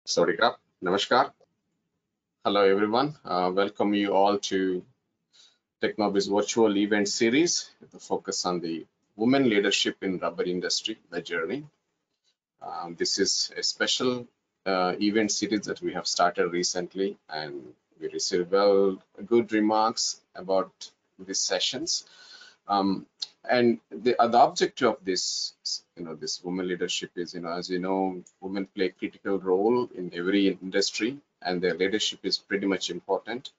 Sawadee krap. Namaskar. Hello, everyone. Welcome you all to Technobiz virtual event series with a focus on the women leadership in rubber industry, the journey. This is a special event series that we have started recently, and we received good remarks about these sessions. And the objective of this, this women leadership is, as you know, women play a critical role in every industry, and their leadership is pretty much important.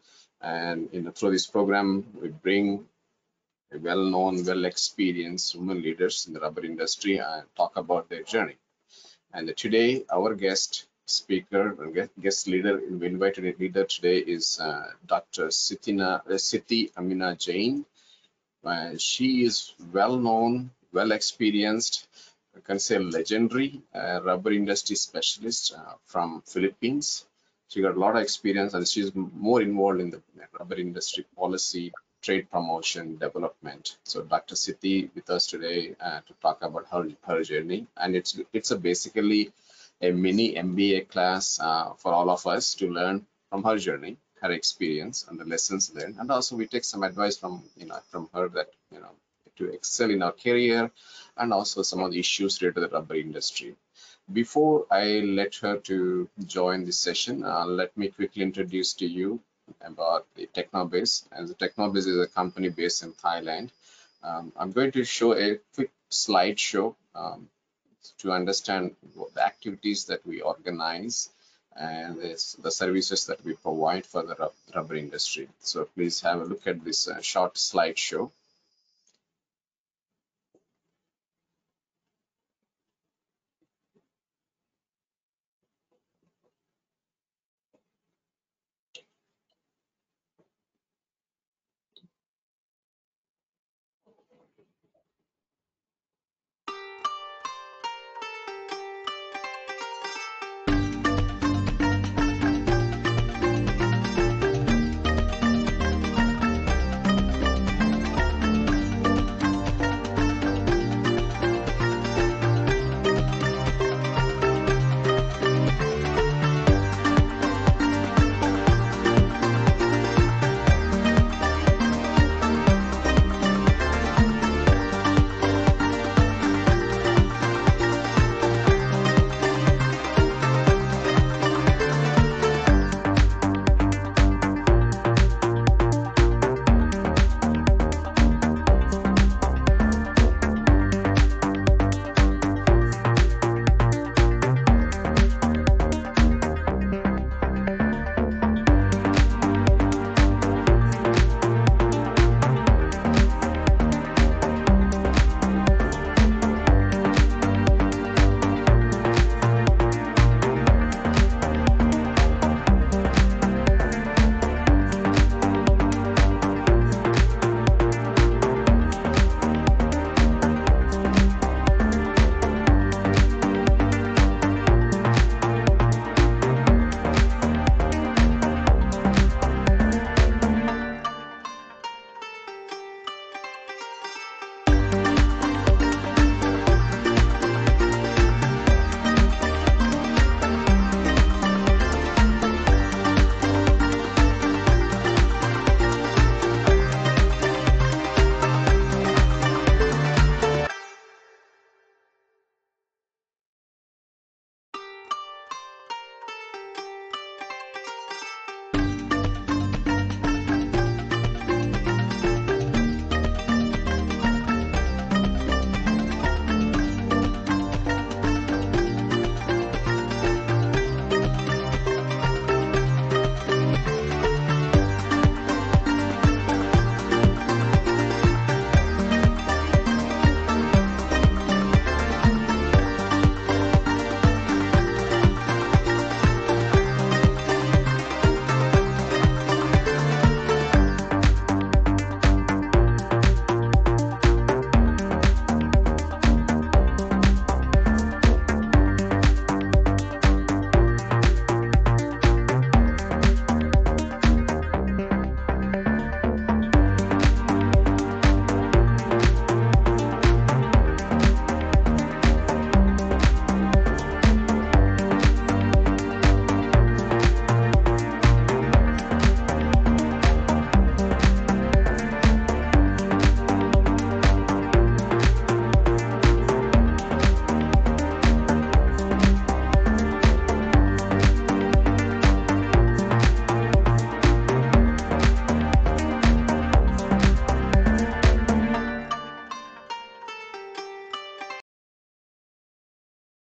And through this program, we bring a well-known, well-experienced women leaders in the rubber industry and talk about their journey. And today, our guest speaker and guest leader, we invited a leader today is Dr. Siti Amina Jain. She is well-known, well-experienced, I can say legendary rubber industry specialist from Philippines. She got a lot of experience, and she's more involved in the rubber industry policy, trade promotion, development. So Dr. Siti with us today to talk about her journey, and it's basically a mini MBA class for all of us to learn from her journey, her experience, and the lessons learned, and also we take some advice from her that to excel in our career, and also some of the issues related to the rubber industry. Before I let her to join this session, let me quickly introduce to you about the Technobiz. As the Technobiz is a company based in Thailand. I'm going to show a quick slideshow to understand the activities that we organize and the services that we provide for the rubber industry. So please have a look at this short slideshow.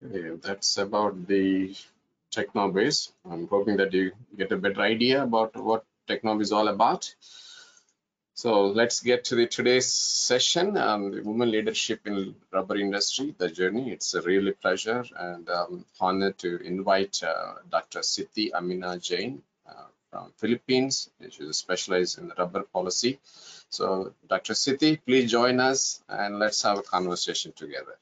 Yeah, that's about the Technobase. I'm hoping that you get a better idea about what Technob is all about. So let's get to the today's session, the women leadership in rubber industry, the journey. It's a really pleasure and honor to invite Dr. Siti Amina Jain from Philippines. She's specialized in rubber policy. So Dr. Siti, please join us and let's have a conversation together.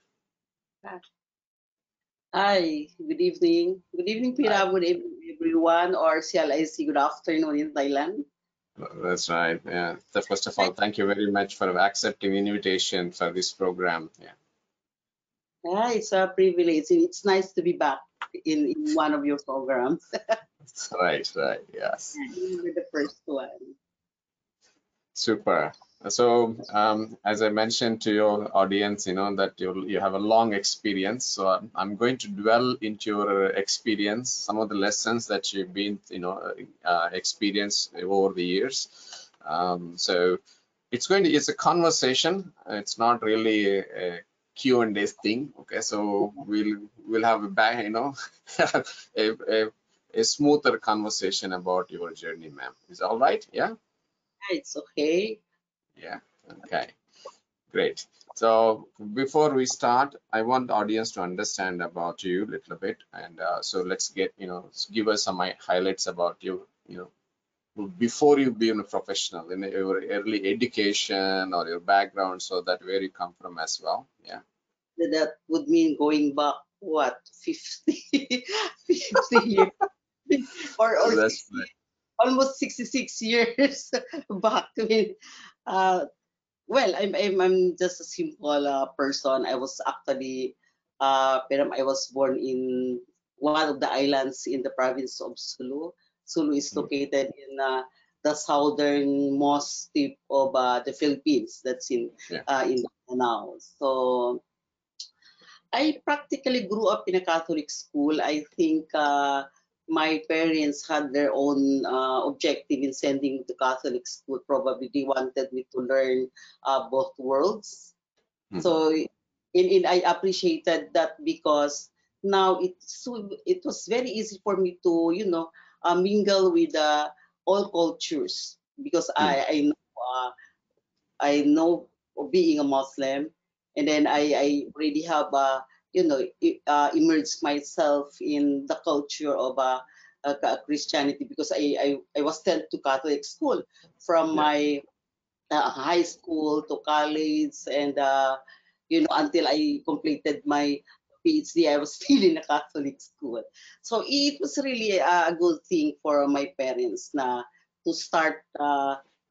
Hi, good evening. Good evening, Hi. Pira. Good evening, everyone, or shall I say good afternoon in Thailand? That's right. Yeah. So first of all, thank you very much for accepting the invitation for this program. Yeah. Yeah, it's a privilege. It's nice to be back in one of your programs. That's right, right. Yes. You were the first one. Super. So, as I mentioned to your audience, that you have a long experience. So I'm going to dwell into your experience, some of the lessons that you've been, experienced over the years. So it's a conversation. It's not really a Q&A thing. Okay, so we'll have a back, a, a, a smoother conversation about your journey, ma'am. Is all right? Yeah. Yeah, it's okay. Yeah. Okay. Great. So before we start, I want the audience to understand about you a little bit, and so let's get give us some highlights about you. Before you become a professional, in your early education or your background, so that where you come from as well. Yeah. That would mean going back, what, 50, 50 years or That's 60, right. almost 66 years back. I mean, uh, well, I'm just a simple person. I was actually, pero I was born in one of the islands in the province of Sulu. Sulu is Mm, located in the southernmost tip of the Philippines. That's yeah. in Mindanao. So I practically grew up in a Catholic school. I think my parents had their own objective in sending me to Catholic school. Probably they wanted me to learn both worlds. Mhm. So I appreciated that because now it was very easy for me to mingle with all cultures because Mm, I know being a Muslim, and then I already have immersed myself in the culture of Christianity because I was sent to Catholic school from yeah. my high school to college, and until I completed my PhD, I was still in a Catholic school. So it was really a good thing for my parents na to start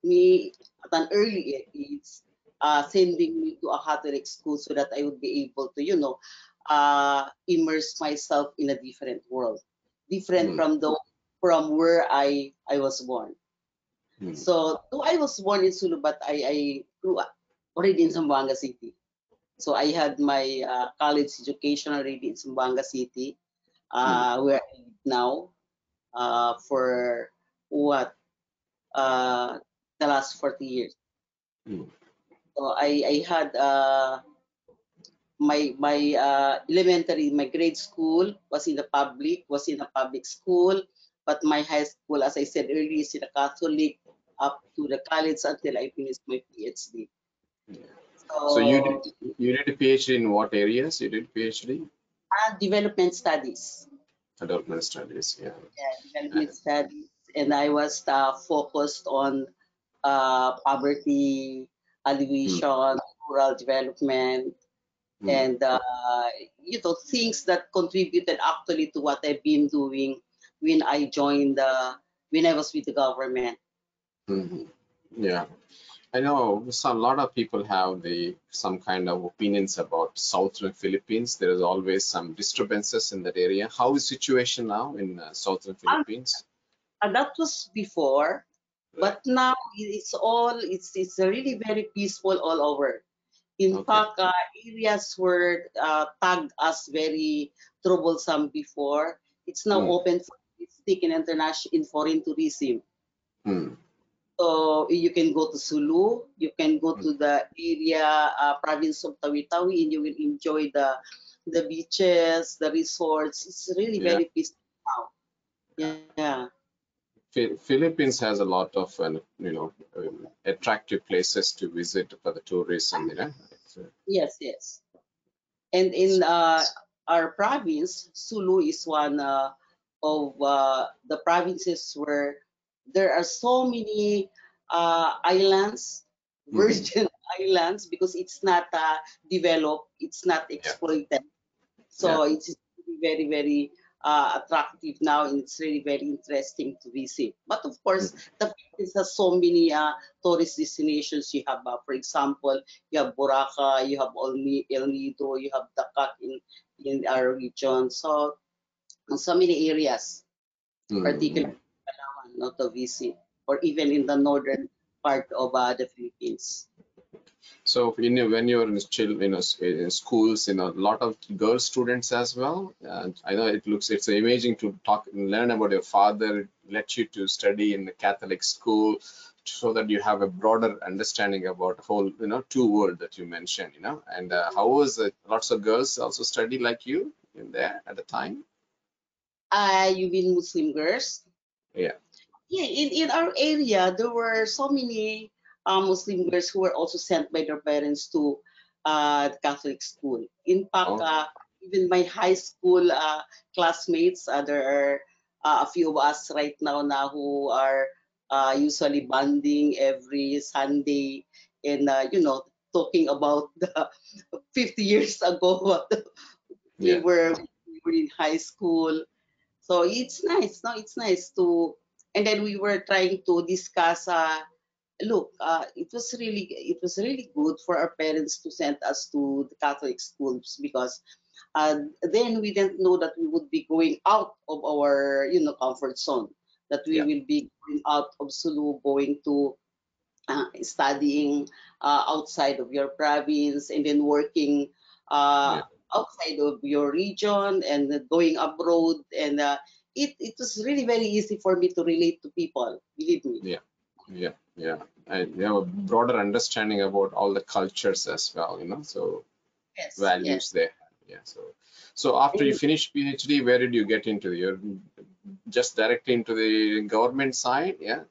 me at an early age, sending me to a Catholic school so that I would be able to, immerse myself in a different world, different Mm, from where I was born. mm, So, though I was born in Sulu, but I grew up already in Zamboanga City. So I had my college education already in Zamboanga City, mm, where I live now for what the last 40 years. mm, So I had my elementary, my grade school was in a public school, but my high school, as I said earlier, is in a Catholic up to the college until I finished my PhD. yeah. So So you did a PhD in what areas? You did PhD? development studies, Development studies. Yeah. yeah, development And, studies, and I was focused on poverty mm, alleviation, rural development, mm, and things that contributed actually to what I've been doing when I joined when I was with the government. mhm. Yeah. I know a lot of people have some kind of opinions about southern Philippines. There is always some disturbances in that area. How is situation now in southern And, Philippines? and that was before, Right. but now it's really very peaceful all over. In Okay. fact, areas were tagged as very troublesome before. It's now Mm, open for touristic and international in foreign tourism. mm, So you can go to Sulu, you can go mm, to the area province of Tawi-Tawi, and you will enjoy the beaches, the resorts. It's really Yeah. very peaceful now. Yeah. Philippines has a lot of attractive places to visit for the tourism. Yes, yes. And in our province, Sulu is one of the provinces where there are so many islands, Mhm. virgin islands, because it's not developed, it's not Yeah. exploited. Yeah. So it's very, very attractive now, and it's really very interesting to visit. But of course, Mhm. the Philippines has so many tourist destinations. You have, for example, you have Boracay, you have El Nido, you have Dakak in our region. So many areas, Mhm. particularly Palawan, not to visit, or even in the northern part of the Philippines. So when you're in in schools, a lot of girl students as well. And I know it's amazing to talk and learn about your father, let you to study in the Catholic school, so that you have a broader understanding about the whole, two world that you mentioned, And how was it? Lots of girls also study like you in there at the time? You mean Muslim girls? Yeah. Yeah, in our area, there were so many Muslim girls who were also sent by their parents to the Catholic school. In fact, Okay. even my high school classmates, there are a few of us right now who are usually bonding every Sunday and, talking about the 50 years ago what we Yeah. were, we were in high school. So it's nice. No, it's nice to, and then we were trying to discuss. Look, it was really good for our parents to send us to the Catholic schools because then we didn't know that we would be going out of our comfort zone. That we Yeah. will be going out of Sulu, going to studying outside of your province, and then working uh, Yeah. outside of your region, and going abroad. And it was really very easy for me to relate to people, believe me. Yeah. Yeah. Yeah. And you have a broader understanding about all the cultures as well, so Yes, yes. values there. Yeah. So after you And finish PhD, where did you get into? You're just directly into the government side? Yeah.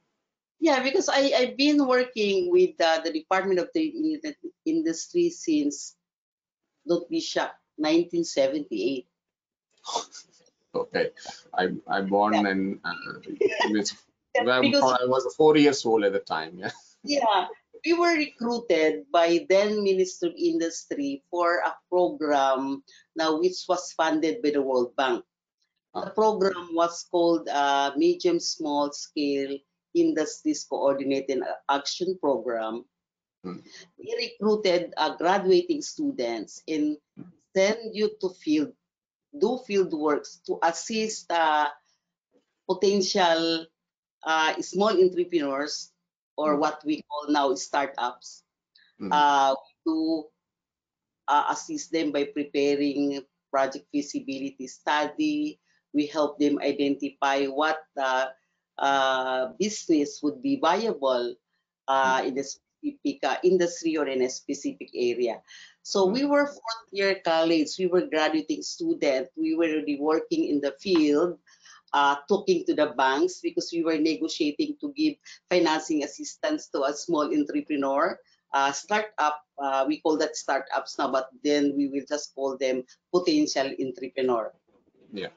yeah, because I've been working with the Department of Trade and Industry since, don't be shocked, 1978. Okay. I born and it's That's well, because I was 4 years old at the time. Yeah. yeah, we were recruited by then Minister of Industry for a program now which was funded by the World Bank. The Ah, program was called Medium Small Scale Industries Coordinated Action Program. mm, We recruited graduating students and send you to do field works to assist potential small entrepreneurs, or mm, what we call now startups, mm, uh, to assist them by preparing project feasibility study. We help them identify what business would be viable mm, in a specific industry or in a specific area. So mm, we were fourth year college, we were graduating student, we were already working in the field, talking to the banks because we were negotiating to give financing assistance to a small entrepreneur, startup. We call that startups now, but then we will just call them potential entrepreneur, yeah.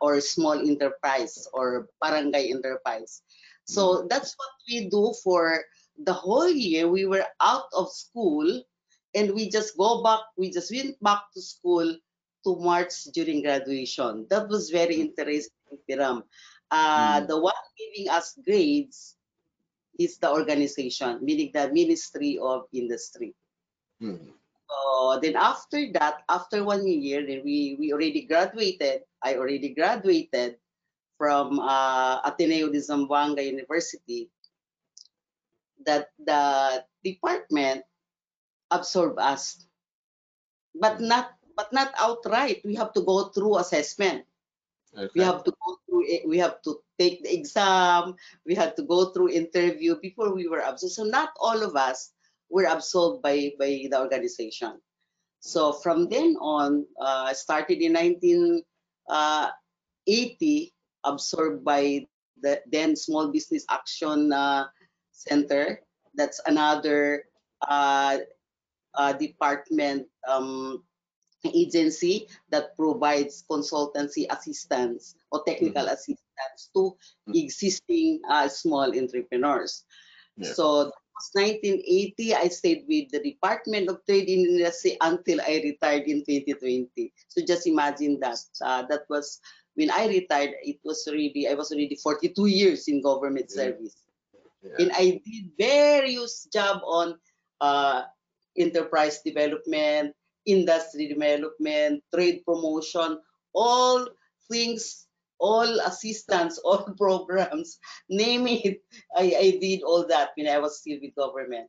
or small enterprise or barangay enterprise. Mm, So that's what we do for the whole year. We were out of school, and we just go back. We just went back to school to March during graduation. That was very mm, interesting, Piram. mm, The one giving us grades is the organization, meaning the Ministry of Industry. mm, Then after that, after 1 year, then we already graduated. I already graduated from Ateneo de Zamboanga University. That the department absorbed us, but mm. not outright. We have to go through assessment. We Okay. have to go through it. We have to take the exam. We had to go through interview before we were absorbed. So not all of us were absorbed by the organization. So from then on, I started in 1980, absorbed by the then Small Business Action Center. That's another uh, department agency that provides consultancy assistance or technical Mhm. assistance to existing small entrepreneurs. Yeah. So that was 1980. I stayed with the Department of Trade and Industry until I retired in 2020. So just imagine that. That was when I retired. I was already 42 years in government Yeah. service, Yeah. and I did various job on uh, enterprise development, industry development, trade promotion, all things, all assistance, all programs, name it. I did all that when I was still with government.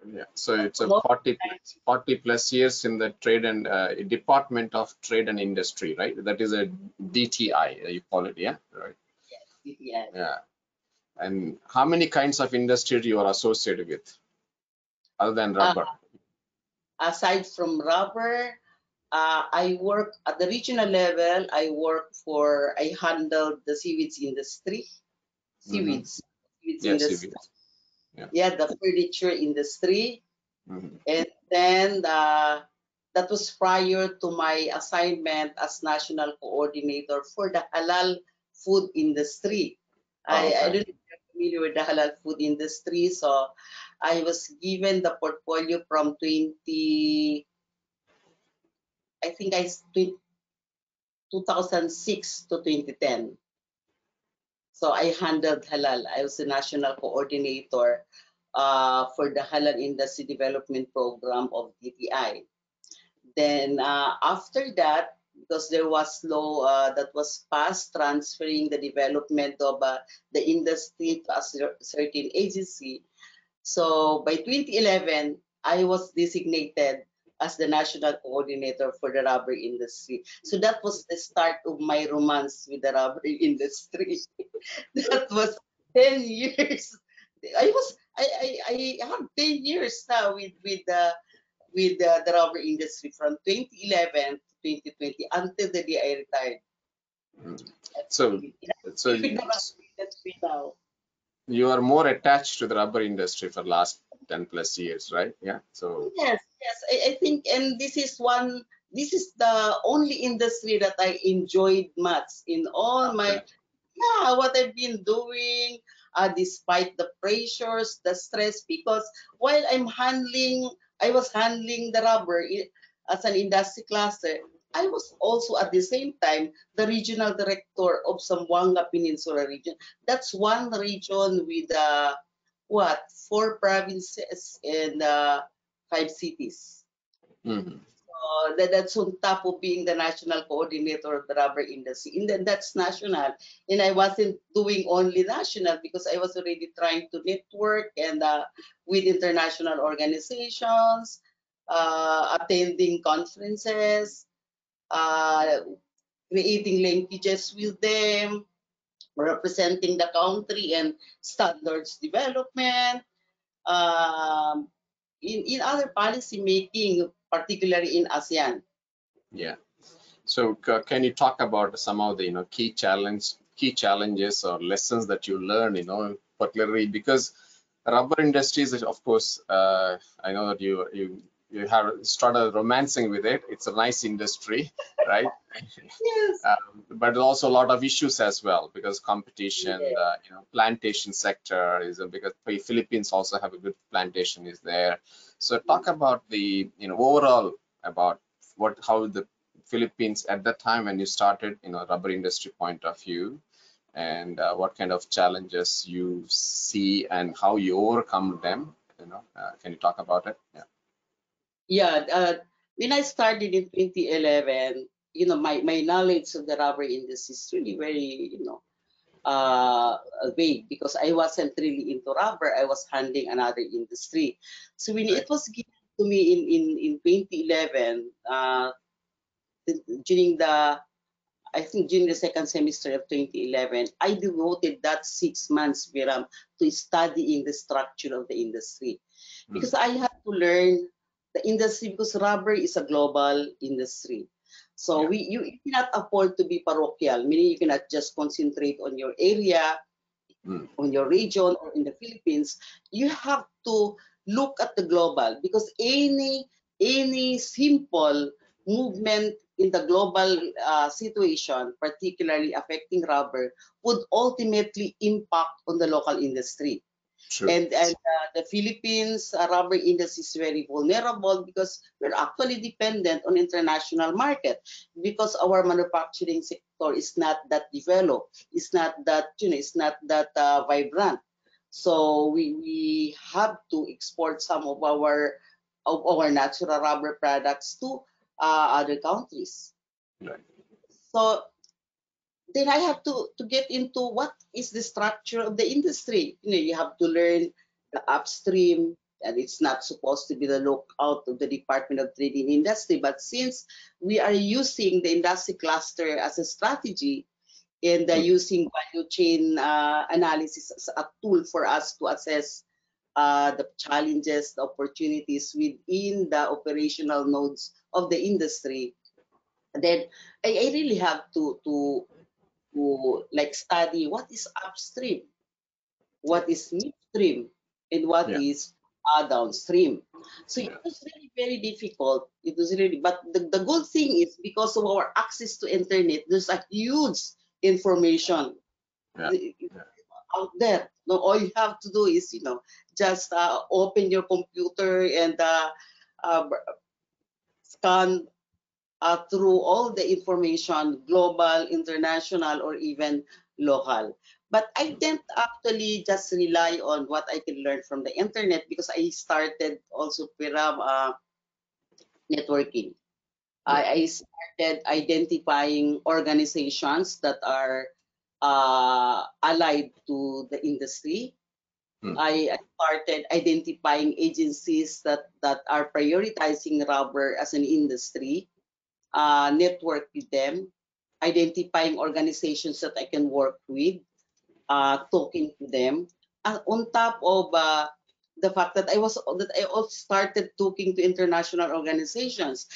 Yeah. So it's a Most 40 plus years in the trade and Department of Trade and Industry, right? That is a DTI, you call it, yeah? Right. yeah. Yeah. And how many kinds of industry you are associated with other than Uh, rubber? aside from rubber, I work at the regional level. I handled the Mm-hmm. seaweeds Yes, it industry. is. Yeah. Yeah, the furniture industry. Mm-hmm. And then that was prior to my assignment as national coordinator for the halal food industry. Oh, I okay. don't know if you're familiar with the halal food industry. So I was given the portfolio from 20, I think 2006 to 2010. So I handled halal. I was the national coordinator for the halal industry development program of DTI. Then after that, because there was law that was passed transferring the development of the industry to a certain agency. So by 2011, I was designated as the national coordinator for the rubber industry. So that was the start of my romance with the rubber industry. That was 10 years. I have 10 years now with the rubber industry from 2011 to 2020 until the day I retired. Mm. I'm So, so with the rubber industry now. you are more attached to the rubber industry for last 10 plus years, right? Yeah. So, Yes. I think, and this is the only industry that I enjoyed much in all my, okay. what I've been doing, despite the pressures, the stress, because while I was handling the rubber as an industry cluster, I was also at the same time the regional director of Zamboanga Peninsula region. That's one region with four provinces and 5 cities. Mm-hmm. That's on top of being the national coordinator of the rubber industry. And then that's national. And I wasn't doing only national because I was already trying to network and with international organizations, attending conferences, uh, creating linkages with them, representing the country and standards development, um, in other policy making, particularly in ASEAN. Yeah. So can you talk about some of the key challenges or lessons that you learn, particularly because rubber industries is, of course, I know that you have started romancing with it. It's a nice industry, right? Yes. But also a lot of issues as well because competition, Yeah. plantation sector is because the Philippines also have a good plantation is there. So talk about the overall about how the Philippines at that time when you started, rubber industry point of view, and what kind of challenges you see and how you overcome them. Can you talk about it? Yeah. Yeah. When I started in 2011, my knowledge of the rubber industry is really very, uh, vague because I wasn't really into rubber. I was handling another industry. So when Right. it was given to me in 2011, during the I think during the second semester of 2011, I devoted that 6 months, Viram, to studying the structure of the industry Mm. because I had to learn. the industry, because rubber is a global industry. So Yeah. you cannot afford to be parochial, meaning you cannot just concentrate on your area, Mm. on your region, or in the Philippines. You have to look at the global, because any simple movement in the global situation, particularly affecting rubber, would ultimately impact on the local industry. True. And the Philippines rubber industry is very vulnerable, because we're actually dependent on international market, because our manufacturing sector is not that developed, it's not that, it's not that vibrant. So we have to export some of our natural rubber products to other countries. Right. So then I have to get into what is the structure of the industry. You have to learn the upstream, and it's not supposed to be the lookout of the Department of Trade and Industry. But since we are using the industry cluster as a strategy, and using value chain analysis as a tool for us to assess the challenges, the opportunities within the operational nodes of the industry, then I really have to like study what is upstream, what is midstream, and what Yeah. is downstream. So it Yeah. was really very difficult. It was really, but the good thing is, because of our access to internet, there's a huge information Yeah. Yeah. out there. No, all you have to do is, just open your computer and uh, scan through all the information, global, international, or even local. But I didn't actually just rely on what I can learn from the internet, because I started also Piram networking. Yeah. I started identifying organizations that are allied to the industry. Mm. I started identifying agencies that are prioritizing rubber as an industry, network with them, identifying organizations that I can work with, talking to them. On top of the fact that I also started talking to international organizations.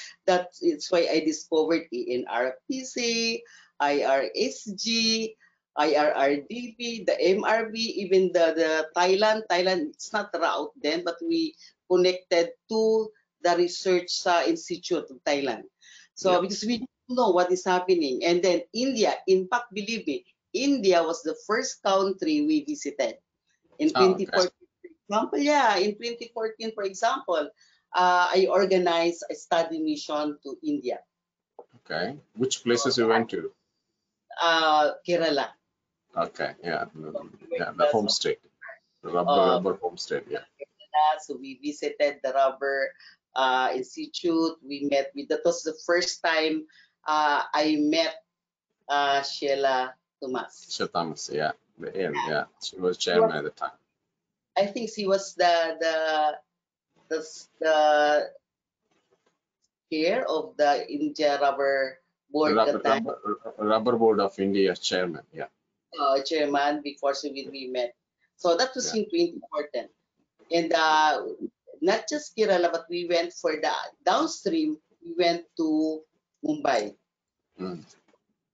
It's why I discovered ENRPC, IRSG, IRRDB, the MRB, even the Thailand. It's not out then, but we connected to the research institute of Thailand. Yeah. So because we don't know what is happening, and then India. In fact, believe me, India was the first country we visited in Oh, okay. 2014. For example, yeah, in 2014, for example, I organized a study mission to India, Okay. Which places you went to? Kerala. Okay. Yeah. Yeah. The Kerala, home so, state. The uh, rubber home state. Yeah. Kerala, so we visited the Rubber Institute. We met with, that was the first time I met Sheila Tomas. Shatamas. Yeah. Yeah. She was She was, chairman at the time. I think she was the chair of the India Rubber Board Rubber, that time, rubber, Rubber Board of India chairman. Yeah. chairman before we met. So that was Yeah. in 2014. And not just Kerala, but we went for the downstream. We went to Mumbai, Mm.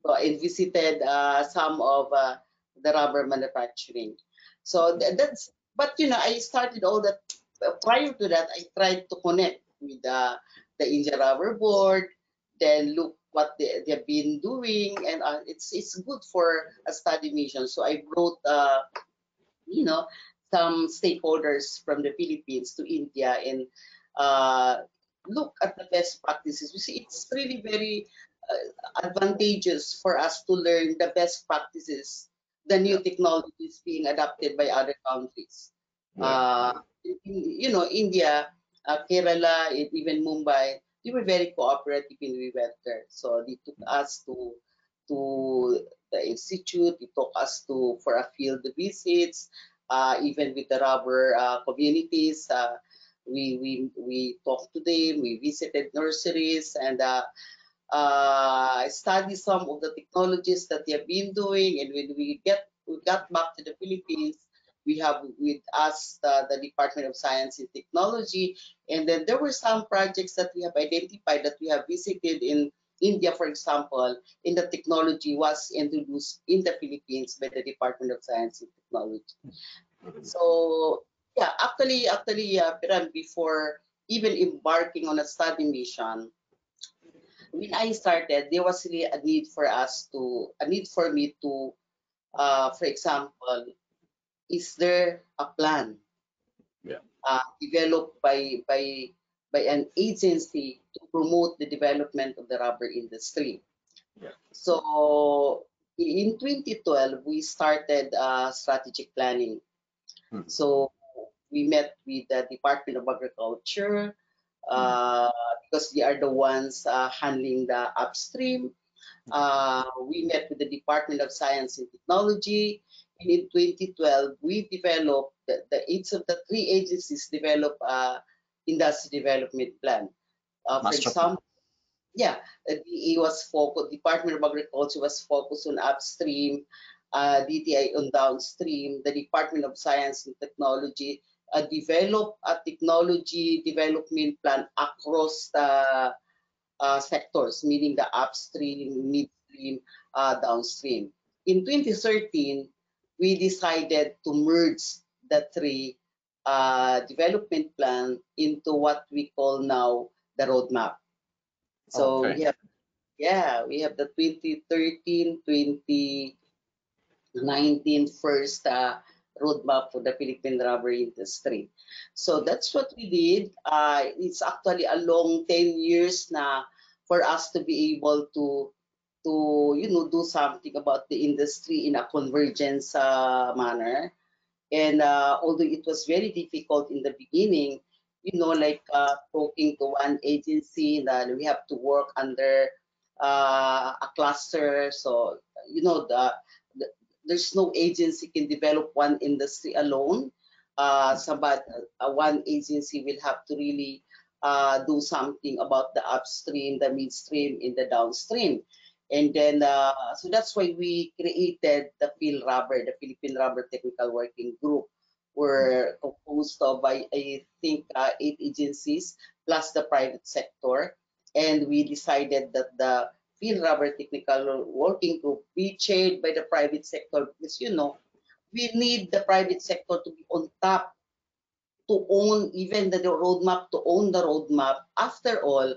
so, and visited some of the rubber manufacturing. So but I started all that. Prior to that, I tried to connect with the India Rubber Board, then look what they've been doing, and it's good for a study mission. So I brought you know some stakeholders from the Philippines to India, and uh, look at the best practices. We see it's really very advantageous for us to learn the best practices, the Yeah. new technologies being adopted by other countries. Right. Uh, India, Kerala, and even Mumbai, they were very cooperative when we went there. So they took us to the institute. They took us to for a field visits, even with the rubber communities. We talked to them. We visited nurseries and study some of the technologies that they have been doing. And when we got back to the Philippines, we have with us the Department of Science and Technology, and then there were some projects that we have identified that we have visited in India, for example, in the technology was introduced in the Philippines by the Department of Science and Technology. So yeah, actually, Piran, before even embarking on a study mission, when I started, there was really a need for me to, for example, is there a plan Yeah. developed by an agency to promote the development of the rubber industry? Yeah. So in 2012, we started strategic planning. Hmm. So we met with the Department of Agriculture because they are the ones handling the upstream. We met with the Department of Science and Technology. And in 2012, we developed, each of the three agencies developed industry development plan. For Master plan. example, yeah, the DA was focused, Department of Agriculture was focused on upstream, DTI on downstream. The Department of Science and Technology developed a technology development plan across the sectors, meaning the upstream, midstream, downstream. In 2013, we decided to merge the three development plan into what we call now the roadmap. So Okay. we have the 2013, 2019 first roadmap for the Philippine rubber industry. So that's what we did. It's actually a long 10 years na for us to be able to do something about the industry in a convergence manner. And although it was very difficult in the beginning, like talking to one agency that we have to work under a cluster. So, the there's no agency can develop one industry alone. Somebody, one agency will have to really do something about the upstream, the midstream, and the downstream. And then, so that's why we created the PhilRubber, the Philippine Rubber Technical Working Group. We're composed of, I think, 8 agencies plus the private sector. And we decided that the PhilRubber Technical Working Group be chaired by the private sector because, we need the private sector to be on top to own even the roadmap, to own the roadmap. After all,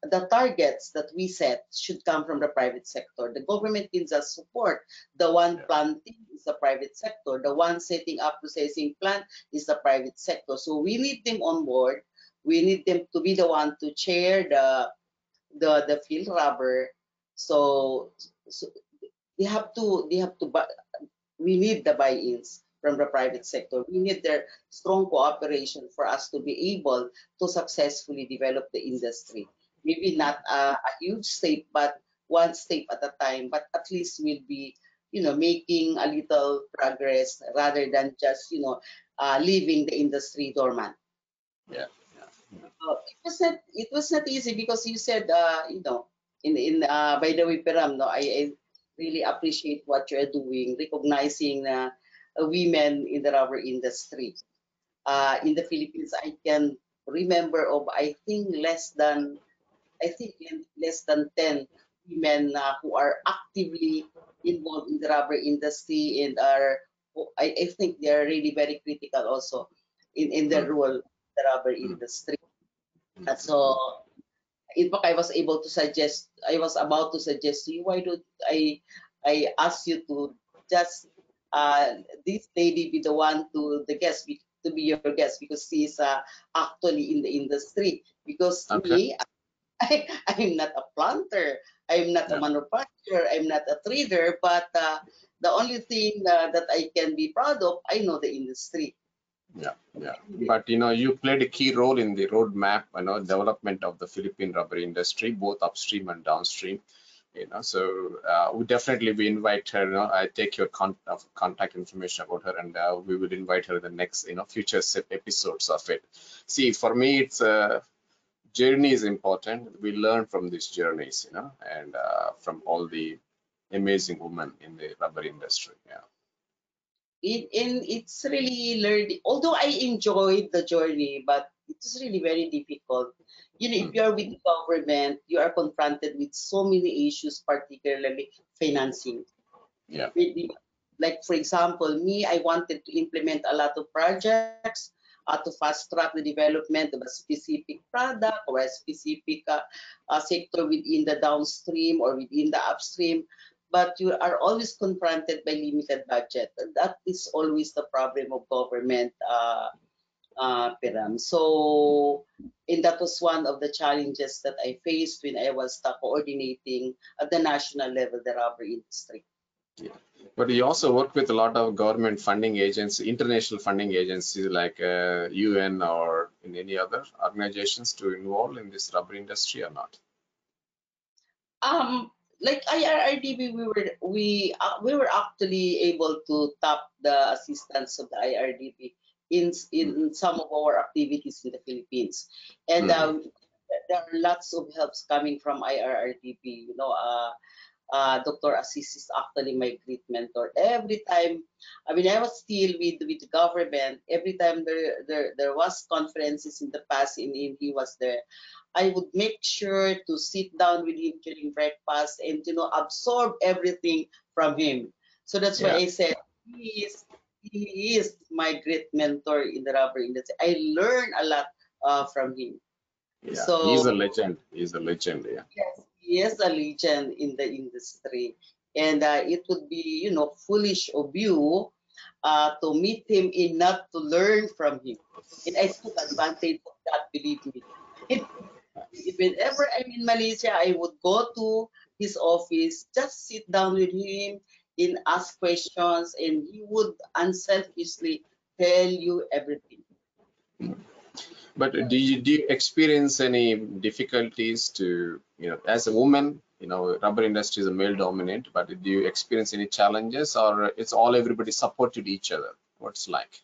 the targets that we set should come from the private sector. The government needs us support. The one Yeah. planting is the private sector. The one setting up processing plant is the private sector. So we need them on board. We need them to be the one to chair the PhilRubber. So they have to we need the buy-ins from the private sector. We need their strong cooperation for us to be able to successfully develop the industry. Maybe not a huge step, but one step at a time, but at least we'll be, making a little progress rather than just, leaving the industry dormant. Yeah. It was not easy because you said, in by the way, Peram, no, I really appreciate what you're doing, recognizing women in the rubber industry. In the Philippines, I can remember of less than 10 women who are actively involved in the rubber industry and I think they are really very critical also in their Hmm. role in the rubber Hmm. industry. So in fact, I was about to suggest to you, why don't I ask you to just this lady be the one to be your guest because she is actually in the industry. Because Okay. me, I'm not a planter, I'm not a Yeah. manufacturer, I'm not a trader, but the only thing that I can be proud of, I know the industry. Yeah. Yeah. But you played a key role in the roadmap, development of the Philippine rubber industry, both upstream and downstream. So we invite her. I take your contact information about her, and we will invite her in the next, future episodes of it. See, for me, it's journey is important. We learn from these journeys, and from all the amazing women in the rubber industry. Yeah. it's really learning. Although I enjoyed the journey, but it's really very difficult. You know, if Mm. you are with the government, you are confronted with so many issues, particularly financing. Yeah. Like for example, me, I wanted to implement a lot of projects to fast track the development of a specific product or a specific sector within the downstream or within the upstream. But you are always confronted by limited budget. And that is always the problem of government, Piram. So, and that was one of the challenges that I faced when I was coordinating at the national level the rubber industry. Yeah. But you also work with a lot of government funding agencies, international funding agencies like UN or in any other organizations to involve in this rubber industry or not? Um, like IRRDB, we were actually able to tap the assistance of the IRDB Mm. in some of our activities in the Philippines, and Mm. there are lots of helps coming from IRRDB. You know, Dr. Assis is actually my great mentor. Every time, I mean, I was still with the government. Every time there was conferences in the past, and he was there, I would make sure to sit down with him during breakfast and absorb everything from him. So that's why Yeah. I said he is my great mentor in the rubber industry. I learn a lot from him. Yeah. So He's a legend. He's a legend. Yeah. yes, he is a legend in the industry. And it would be, foolish of you to meet him and not to learn from him. And I took advantage of that, believe me. Whenever I'm in Malaysia, I would go to his office, just sit down with him and ask questions, and he would unselfishly tell you everything. But do you experience any difficulties to, as a woman, rubber industry is a male dominant, but do you experience any challenges or it's all everybody supported each other? What's like?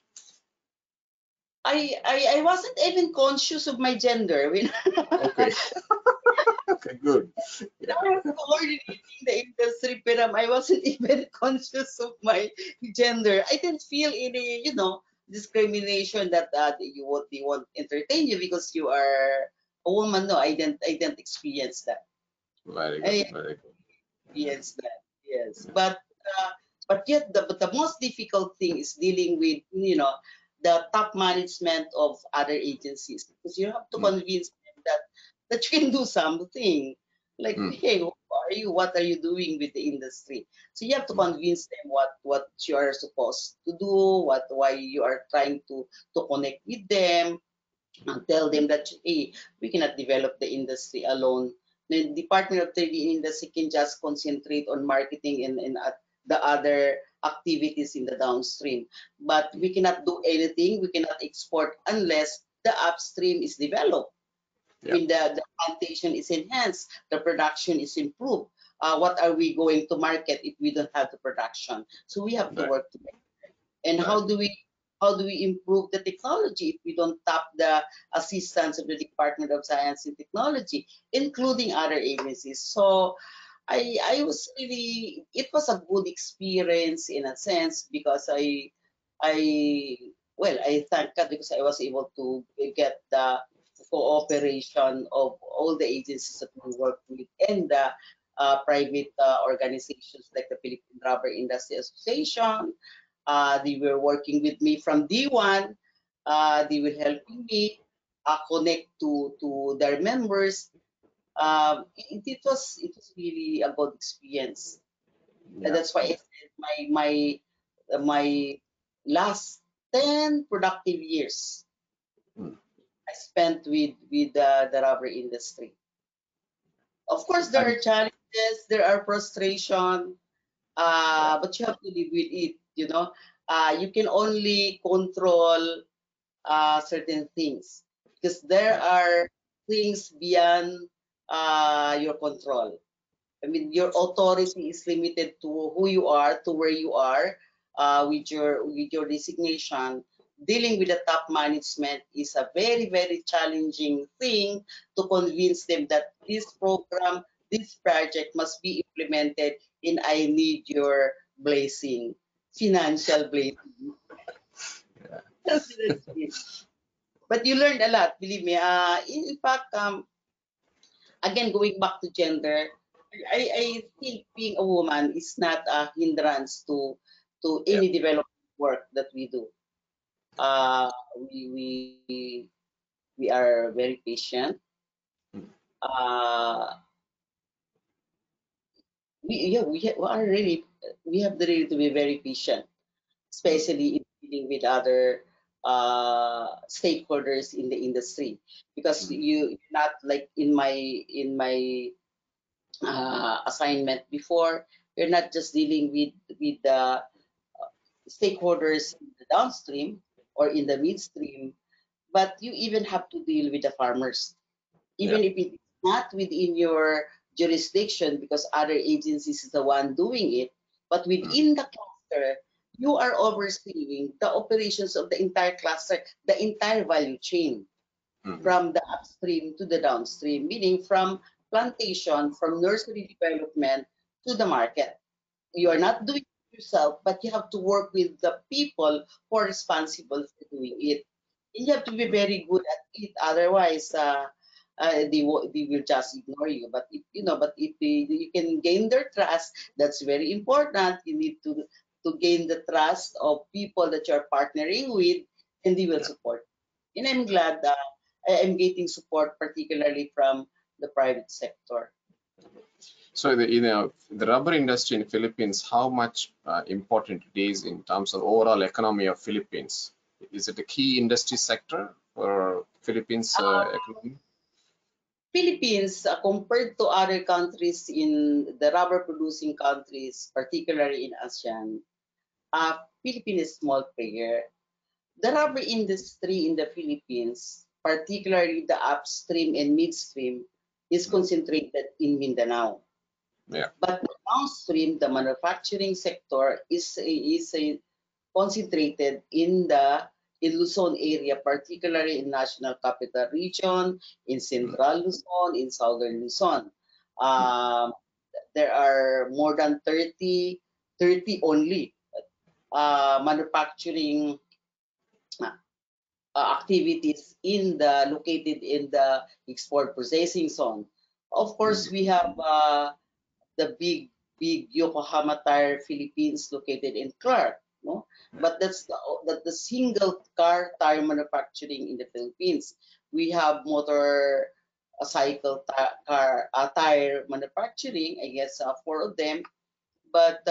I wasn't even conscious of my gender when Okay. Okay, good. Yeah. I was coordinating the industry, pero I wasn't even conscious of my gender. I didn't feel any, discrimination that they won't entertain you because you are a woman. No, I didn't experience that. Very good. I Very good. experienced that. Yes, but yet the most difficult thing is dealing with the top management of other agencies because you have to Mm. convince them that you can do something. Like, Mm. hey, who are you? What are you doing with the industry? So you have to Mm. convince them what you are supposed to do, why you are trying to connect with them, and tell them that hey, we cannot develop the industry alone. The Department of Trade and Industry can just concentrate on marketing and the other activities in the downstream. But we cannot do anything, we cannot export unless the upstream is developed. I Yeah. mean, the plantation is enhanced, the production is improved. What are we going to market if we don't have the production? So we have to Right. work together. And Right. how do we improve the technology if we don't tap the assistance of the Department of Science and Technology, including other agencies? So I was really, it was a good experience in a sense because I I thank God because I was able to get the cooperation of all the agencies that we work with and the private organizations like the Philippine Rubber Industry Association. They were working with me from D1. They were helping me connect to their members. It was really a good experience. And Yeah. that's why I said my last 10 productive years Mm. I spent with the rubber industry. Of course, there And are challenges, there are frustration, yeah. but you have to live with it. You can only control certain things because there Yeah. are things beyond your control. I mean, your authority is limited to who you are, to where you are, with your designation. Dealing with the top management is a very, very challenging thing to convince them that this program, this project must be implemented, and I need your blessing. financial blame. But you learned a lot, believe me. In fact, again, going back to gender, I think being a woman is not a hindrance to Yeah. any development work that we do. Uh, we, we we are very patient. Mm. Uh, we are really we have the really to be very patient, Mm. especially in dealing with other stakeholders in the industry, because Mm. you not like in my assignment before, you're not just dealing with the stakeholders in the downstream or in the midstream, but you even have to deal with the farmers, Yeah. even if it's not within your jurisdiction because other agencies is the one doing it, but Mm. within the cluster, you are overseeing the operations of the entire cluster, the entire value chain, Mm. from the upstream to the downstream, meaning from plantation, from nursery development to the market. You are Mm. not doing it yourself, but you have to work with the people who are responsible for doing it. And you have to be very good at it. Otherwise, they will just ignore you. But if you can gain their trust, that's very important. You need to gain the trust of people that you're partnering with, and they will Yeah. support. And I'm glad I'm getting support, particularly from the private sector. So the rubber industry in Philippines, how much important it is in terms of overall economy of Philippines? Is it a key industry sector for Philippines economy? Philippines, compared to other countries in the rubber producing countries, particularly in ASEAN, Philippines is small player. The rubber industry in the Philippines, particularly the upstream and midstream, is Mm. concentrated in Mindanao. Yeah. But the downstream, the manufacturing sector is concentrated in Luzon area, particularly in National Capital Region, in Mm. Central Luzon, in Southern Luzon. Mm. Um, there are more than 30 only manufacturing activities located in the export processing zone. Of course, Mm. we have the big Yokohama Tire Philippines located in Clark, no? But that's the single car tire manufacturing in the Philippines. We have car tire manufacturing, I guess, four of them. But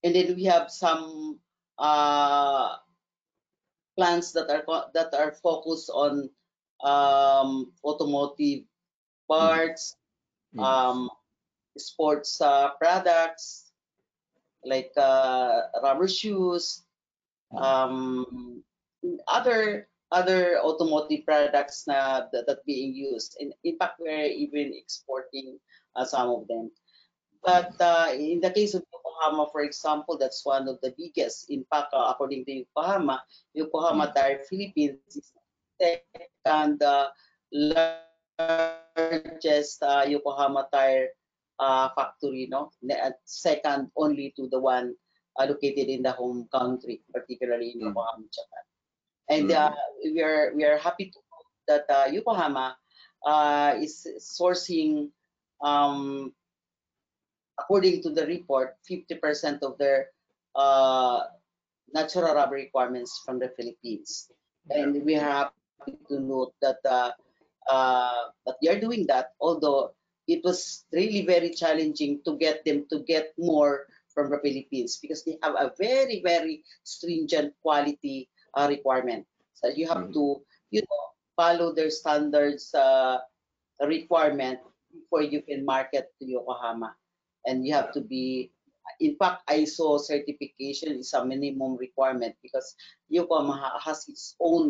and then we have some uh, plants that are focused on automotive Mm. parts, Mm. um, sports products like rubber shoes, Mm. um, other automotive products that being used. In fact, we're even exporting some of them. But in the case of Yokohama, for example, that's one of the biggest. In fact, according to Yokohama Mm. Tire Philippines is second largest Yokohama Tire factory, no? Second only to the one located in the home country, particularly in Mm. Yokohama, Japan. And Mm. we are happy to know that Yokohama is sourcing, um, according to the report, 50% of their uh, natural rubber requirements from the Philippines. Yeah. And we are happy to note that they are doing that, although it was really very challenging to get them to get more from the Philippines because they have a very, very stringent quality requirement. So you have Mm. to, follow their standards requirement before you can market to Yokohama. And you have Yeah. to be, in fact, ISO certification is a minimum requirement because Yokohama has its own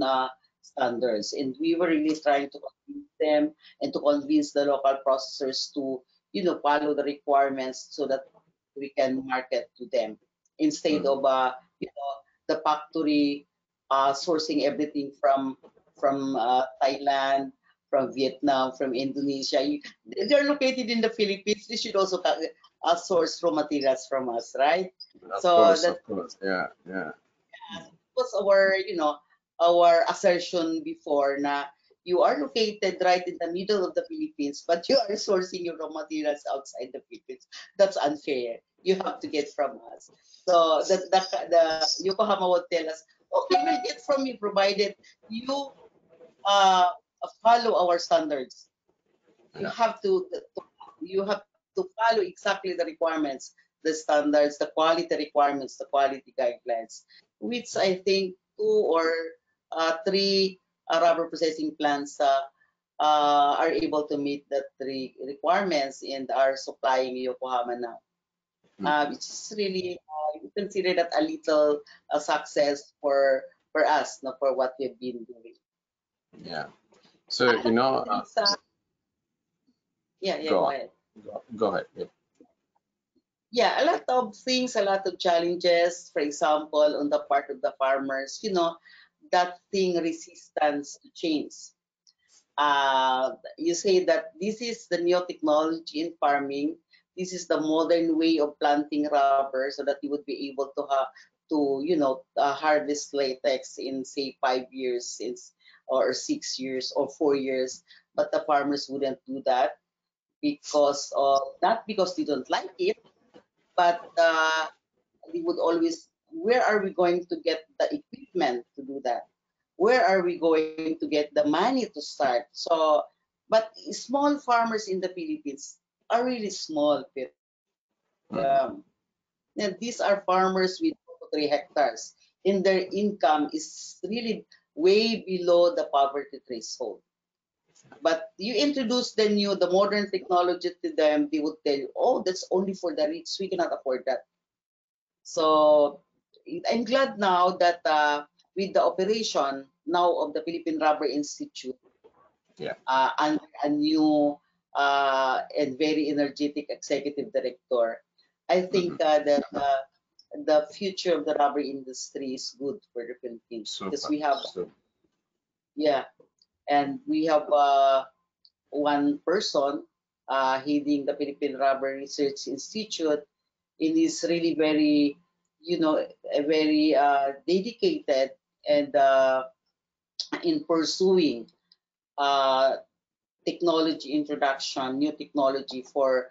standards. And we were really trying to convince them and to convince the local processors to, follow the requirements so that we can market to them instead Mm. of, the factory sourcing everything from Thailand, from Vietnam, from Indonesia. They're located in the Philippines. They should also source raw materials from us, right? So that Of course. Yeah, yeah. was our, our assertion before na you are located right in the middle of the Philippines, but you are sourcing your raw materials outside the Philippines. That's unfair. You have to get from us. So the Yokohama would tell us, okay, we'll get from you provided you uh, follow our standards. You Yeah. have to follow exactly the requirements, the standards, the quality requirements, the quality guidelines, which I think two or three rubber processing plants are able to meet the three requirements and are supplying Yokohama now. Mhm. Which is really we consider that a little success for us, no, for what we've been doing. Yeah. So, A lot of things, yeah, go go on. ahead. Go ahead. Yeah. Yeah, a lot of things, a lot of challenges. For example, on the part of the farmers, that thing resistance to change. You say that this is the new technology in farming. This is the modern way of planting rubber, so that you would be able to harvest latex in say 5 years, or 6 years or 4 years. But the farmers wouldn't do that because of not because they don't like it, but we would always, where are we going to get the equipment to do that? Where are we going to get the money to start? So, but small farmers in the Philippines are really small, Mhm. and these are farmers with 2 to 3 hectares, and their income is really way below the poverty threshold. But you introduce the modern technology to them, they would tell you, oh, that's only for the rich. We cannot afford that. So I'm glad now that with the operation now of the Philippine Rubber Institute Yeah. under a new and very energetic executive director, I Mhm. think that the future of the rubber industry is good for the Philippines because Super. we have, Super. yeah, and we have one person heading the Philippine Rubber Research Institute, and is really very, very dedicated and in pursuing uh, technology introduction, new technology for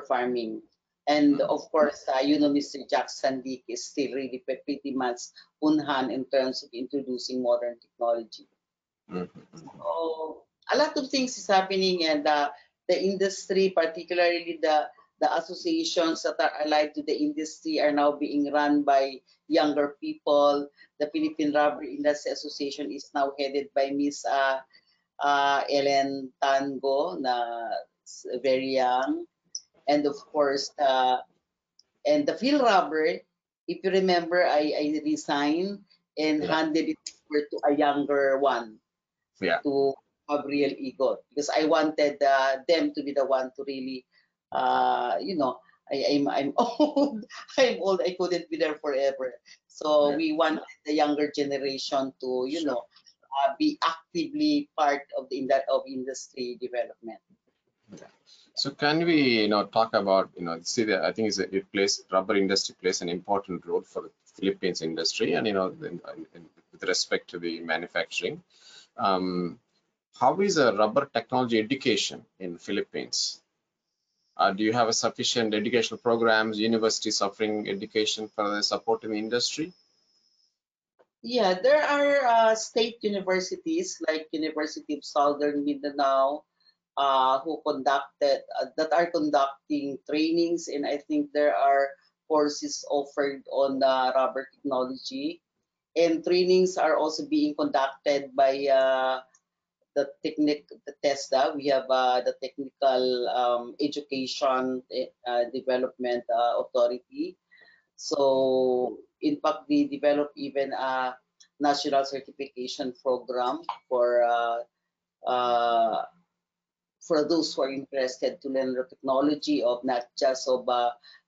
farming. And Mhm. of course, Mr. Jackson Dick is still really pretty much on hand in terms of introducing modern technology. Mhm. So a lot of things is happening, and the industry, particularly the associations that are allied to the industry, are now being run by younger people. The Philippine Rubber Industry Association is now headed by Miss Ellen Tango, na very young, and of course, and the Phil Rubber. If you remember, I resigned and Yeah. handed it over to a younger one, Yeah. to have real ego, because I wanted them to be the one to really, I'm old. I'm old. I couldn't be there forever. So Yeah. we wanted the younger generation to, Sure. be actively part of of industry development. Yeah. So can we, talk about, see that I think rubber industry plays an important role for the Philippines industry, and with respect to the manufacturing. Um, how is a rubber technology education in Philippines? Do you have a sufficient educational programs, universities offering education for the support in the industry? Yeah, there are state universities like University of Southern Mindanao, that are conducting trainings, and I think there are courses offered on rubber technology, and trainings are also being conducted by the TESDA. We have the Technical Education Development Authority. So in fact, we develop even a national certification program uh, for those who are interested to learn the technology of not just of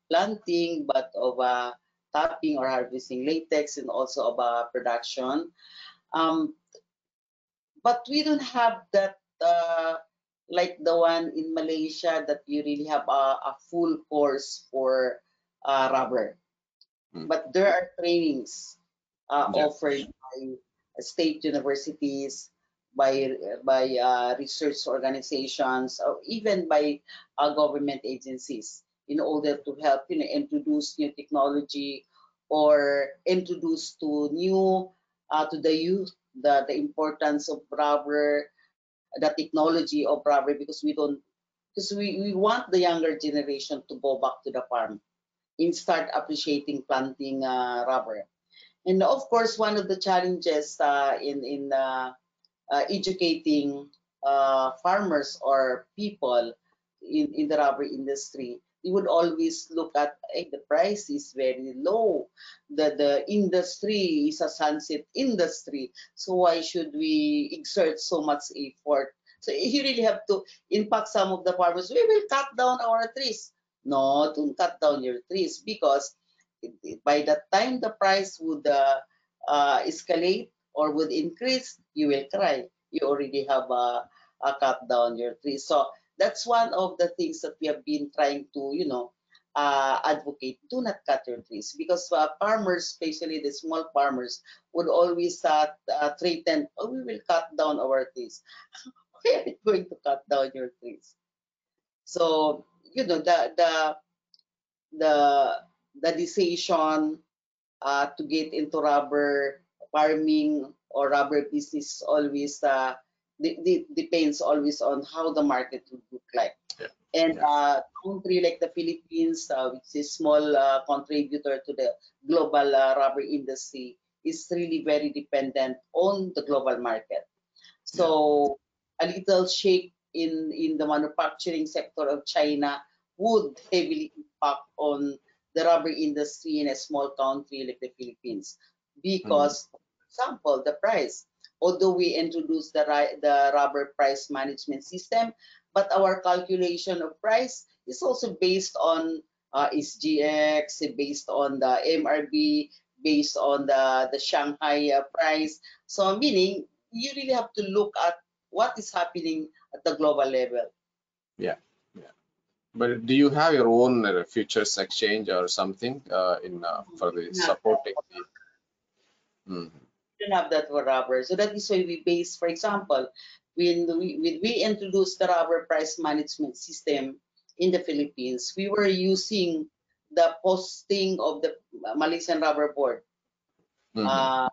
planting, but of tapping or harvesting latex, and also of production. Um, but we don't have that like the one in Malaysia that you really have a full course for rubber. But there are trainings Yeah. offered by state universities, by research organizations, or even by government agencies in order to help introduce new technology or introduce to new to the youth the importance of rubber, the technology of rubber, because we want the younger generation to go back to the farm and start appreciating planting rubber. And of course, one of the challenges in educating farmers or people in the rubber industry, we would always look at, hey, the price is very low. The industry is a sunset industry. So why should we exert so much effort? So you really have to impact some of the farmers. We will cut down our trees. No, don't cut down your trees, because by the time the price would escalate or would increase, you will cry. You already have cut down your trees. So that's one of the things that we have been trying to, advocate. Do not cut your trees, because farmers, especially the small farmers, would always threaten, oh, we will cut down our trees. Why are you going to cut down your trees? So, the the decision to get into rubber farming or rubber business always depends always on how the market would look like. Yeah. And Yeah. country like the Philippines, which is small contributor to the global rubber industry, is really very dependent on the global market. Yeah. So a little shake in the manufacturing sector of China would heavily impact on the rubber industry in a small country like the Philippines, because, for example, the price. Although we introduced the rubber price management system, but our calculation of price is also based on SGX, based on the MRB, based on the Shanghai price. So meaning you really have to look at what is happening at the global level. Yeah. Yeah. But do you have your own futures exchange or something in for the Yeah. supporting the? Mm. We don't have that for rubber. So that is why we base, for example, when we introduced the rubber price management system in the Philippines, we were using the posting of the Malaysian Rubber Board Mm-hmm. uh,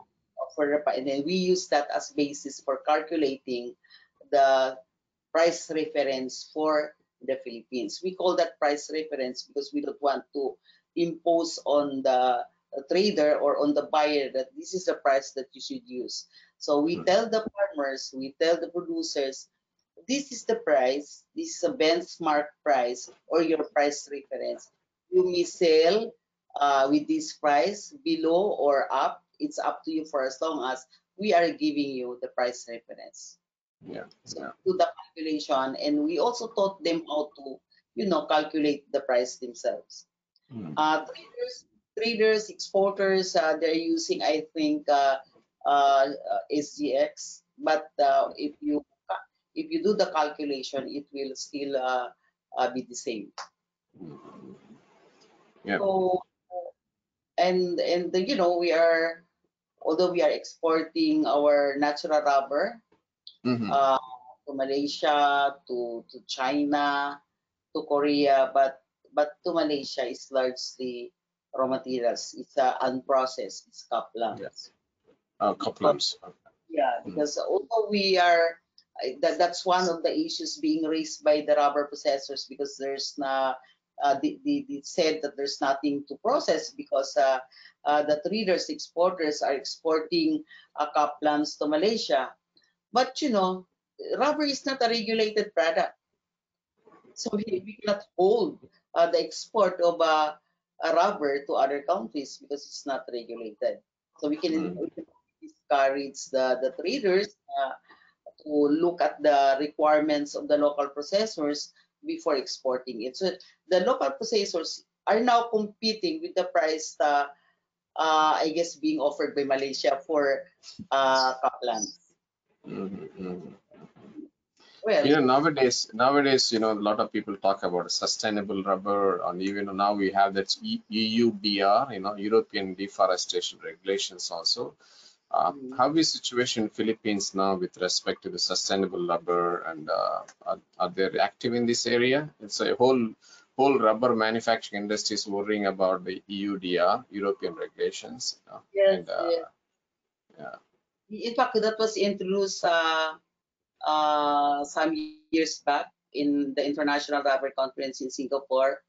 and then we use that as basis for calculating the price reference for the Philippines. We call that price reference because we don't want to impose on the trader or on the buyer that this is the price that you should use. So we tell the farmers, we tell the producers, this is the price, this is a benchmark price or your price reference. You may sell with this price below or up. It's up to you for as long as we are giving you the price reference. Yeah. So Yeah. do the calculation, and we also taught them how to, calculate the price themselves. Mm. Traders, exporters, they're using, I think, SGX. But if you do the calculation, it will still be the same. Yeah. So we are, although we are exporting our natural rubber Mm-hmm. uh, to Malaysia, to China, to Korea, but to Malaysia is largely raw materials. It's unprocessed. It's Yeah. Kaplans. Couplums. Yeah, Mm. because although we are, that's one of the issues being raised by the rubber processors, because there's they said that there's nothing to process because the traders, exporters are exporting Kaplans to Malaysia. But rubber is not a regulated product. So we cannot hold the export of a rubber to other countries because it's not regulated. So we can discourage the traders to look at the requirements of the local processors before exporting it. So the local processors are now competing with the price, I guess, being offered by Malaysia for Kaplan. Mm-hmm. Well, Nowadays, a lot of people talk about sustainable rubber, and even now we have that EUDR, European Deforestation Regulations also. mm, How is situation in Philippines now with respect to the sustainable rubber, and are they active in this area? It's a whole rubber manufacturing industry is worrying about the EUDR, European regulations, yes, and yes. yeah. In fact, that was introduced some years back in the International Rubber Conference in Singapore.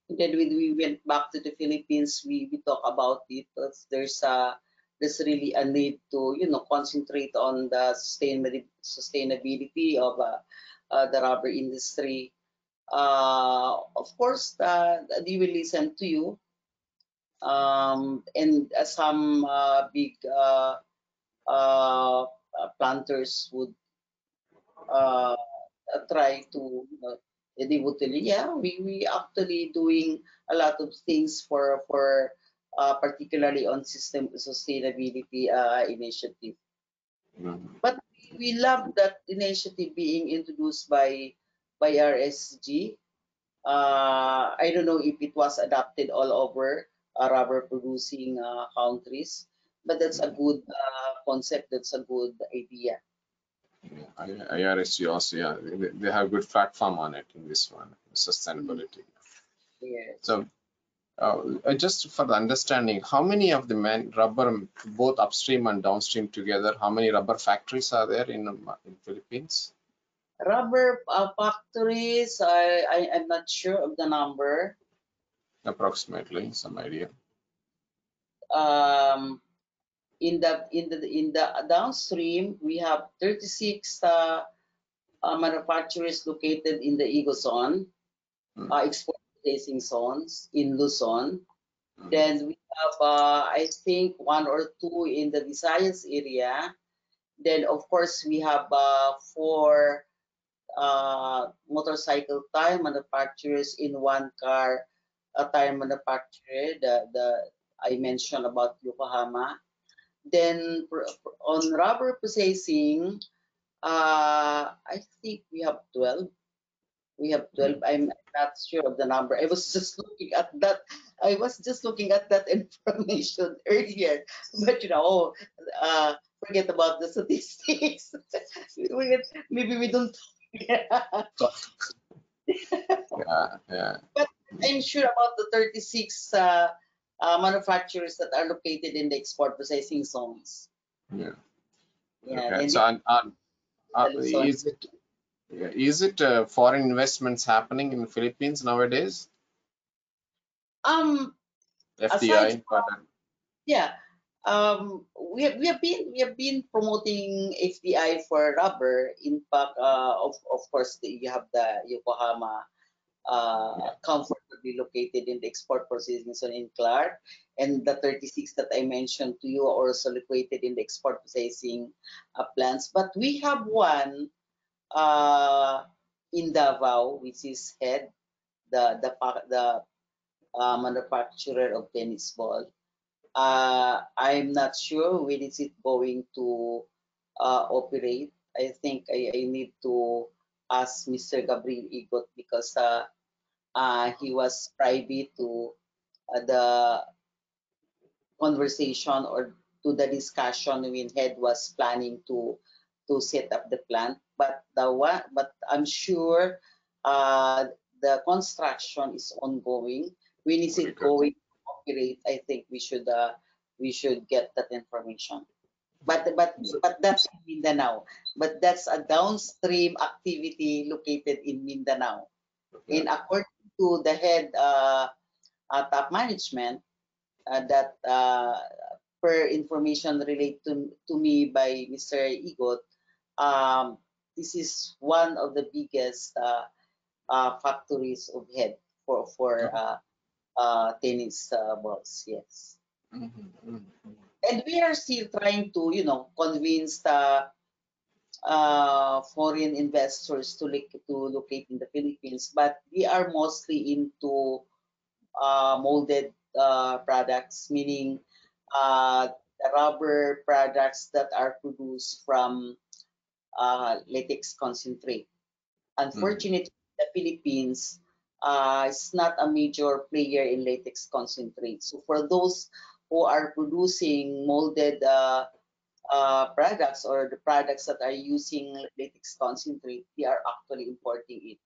And then when we went back to the Philippines, we talk about it. There's really a need to concentrate on the sustainability of the rubber industry. Of course, they will listen to you, and some big planters would uh, try to they would tell you, yeah, we actually doing a lot of things for particularly on system sustainability initiative. Mhm. But we love that initiative being introduced by RSG. I don't know if it was adopted all over rubber producing countries, but that's a good concept. That's a good idea. IRSG also, yeah, they have good platform on it in this one, Mm, sustainability. yes. So, just for the understanding, how many of the rubber, both upstream and downstream together, how many rubber factories are there in Philippines? Rubber factories, I'm not sure of the number. Approximately, some idea. Um, in the downstream, we have 36 manufacturers located in the Igozone, Mm, export facing zones in Luzon. mm, Then we have, I think, one or two in the Visayas area. Then, of course, we have four motorcycle tire manufacturers in one car tire manufacturer. The I mentioned about Yokohama. Then on rubber processing, I think we have 12. We have mm. 12. I'm not sure of the number. I was just looking at that. I was just looking at that information earlier. But forget about the statistics. Maybe we don't. Yeah, yeah, But I'm sure about the 36 manufacturers that are located in the export processing zones. yeah. Yeah, Okay. and So, the Luzon. is it foreign investments happening in Philippines nowadays? Um, aside FDI, but Yeah. We have been promoting FDI for rubber. In fact, of course, you have the Yokohama yeah. comfortably located in the export processing zone in Clark, and the 36 that I mentioned to you are also located in the export processing plants. But we have one uh, in Davao, which is Head, the manufacturer of tennis ball. I'm not sure when is it going to operate. I think I need to ask Mr. Gabriel Igot because he was privy to the conversation or to the discussion when Head was planning to set up the plant. But I'm sure the construction is ongoing. When is Very it good. going to operate? I think we should get that information. But that's in Mindanao. But that's a downstream activity located in Mindanao. Yeah. And according to the head top management, that per information relayed to me by Mr. Igot, um, this is one of the biggest factories of head for Oh. tennis balls. Yes, Mhm, mhm, and we are still trying to convince the foreign investors to locate in the Philippines, but we are mostly into molded products, meaning the rubber products that are produced from latex concentrate. Unfortunately, the Philippines is not a major player in latex concentrate. So for those who are producing molded products or the products that are using latex concentrate, they are actually importing it.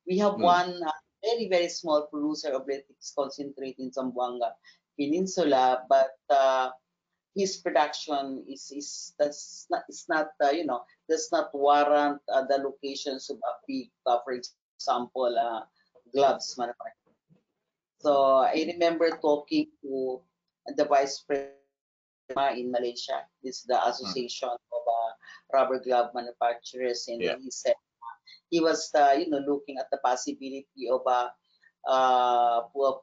We have one very, very small producer of latex concentrate in Zamboanga Peninsula, but his production is not does not warrant the locations of a big, for example, gloves manufacturer. So I remember talking to the vice president in Malaysia. This is the Association of Rubber Glove Manufacturers, and Yeah. he said he was looking at the possibility of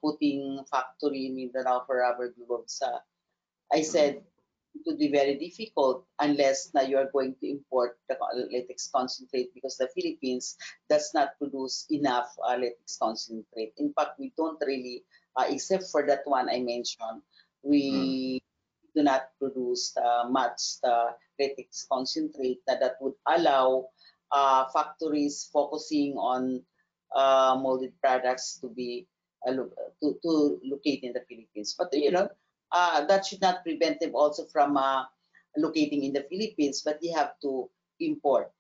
putting factory in Mindanao for rubber gloves. I said it would be very difficult unless now you are going to import the latex concentrate, because the Philippines does not produce enough latex concentrate. In fact, we don't really, except for that one I mentioned, we do not produce much latex concentrate that would allow factories focusing on molded products to be to locate in the Philippines. But that should not prevent them also from locating in the Philippines, but they have to import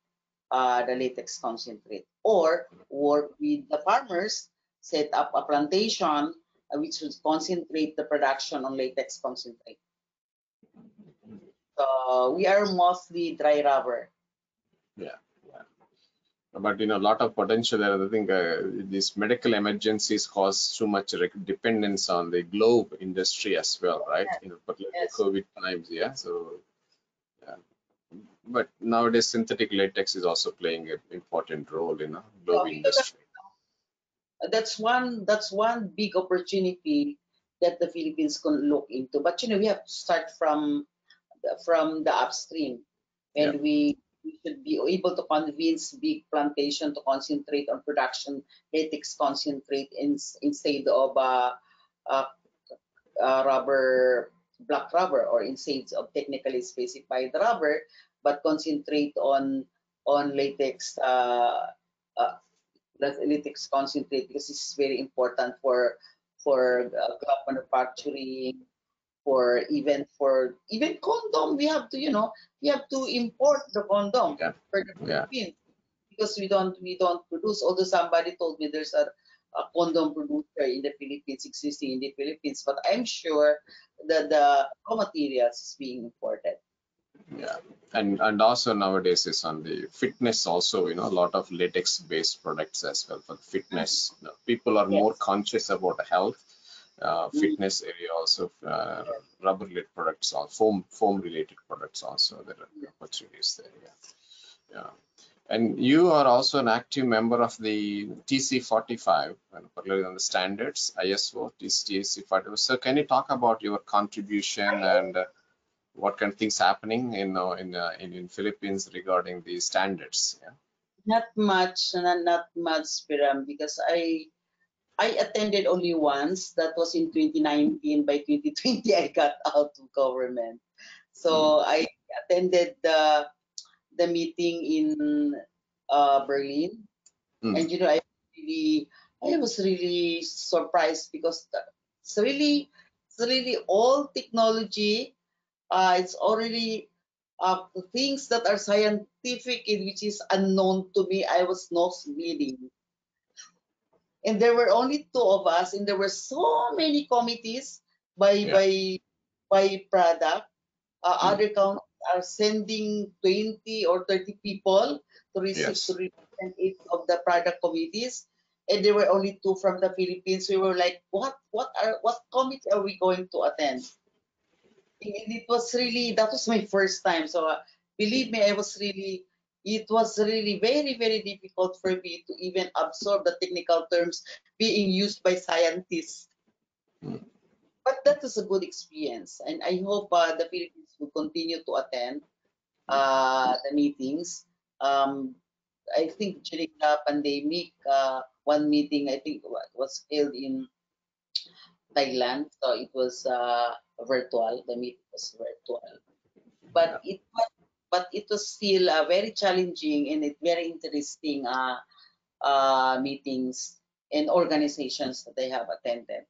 the latex concentrate or work with the farmers, set up a plantation which would concentrate the production on latex concentrate. So we are mostly dry rubber. Yeah. But a lot of potential there. I think these medical emergencies cause too much dependence on the glove industry as well, right? Particularly Yes. COVID times, yeah. So, yeah. But nowadays, synthetic latex is also playing an important role in the glove industry. That's one big opportunity that the Philippines can look into. But we have to start from the upstream, and we should be able to convince big plantation to concentrate on production latex concentrate instead of rubber, black rubber, or instead of technically specified rubber, but concentrate on latex latex concentrate, because this is very important for glove manufacturing, for even condom. We have to import the condom for the Philippines, because we don't produce. Although somebody told me there's a condom producer in the Philippines, existing in the Philippines, but I'm sure that the raw materials is being imported. Yeah, and also nowadays is on the fitness also, a lot of latex based products as well for fitness. People are more conscious about health, fitness area also, rubber related products, or foam related products also. There are opportunities there. Yeah. And you are also an active member of the TC45, particularly on the standards, ISO, TC45. So can you talk about your contribution and what kind of things happening in Philippines regarding the standards? Yeah. Not much, Piram, because I attended only once. That was in 2019. By 2020, I got out of government. So I attended the meeting in Berlin, and I was really surprised, because it's really all technology. It's already things that are scientific and which is unknown to me. I was nose bleeding, and there were only two of us, and there were so many committees by product. Other counties are sending 20 or 30 people to represent each of the product committees, and there were only two from the Philippines. We were like, what committee are we going to attend? And that was my first time. So believe me, it was really very, very difficult for me to even absorb the technical terms being used by scientists. But that was a good experience, and I hope the Philippines will continue to attend the meetings. I think during the pandemic, one meeting I think was held in Thailand, so it was virtual. The meeting was virtual, but it was still very challenging and very interesting meetings and organizations that they have attended.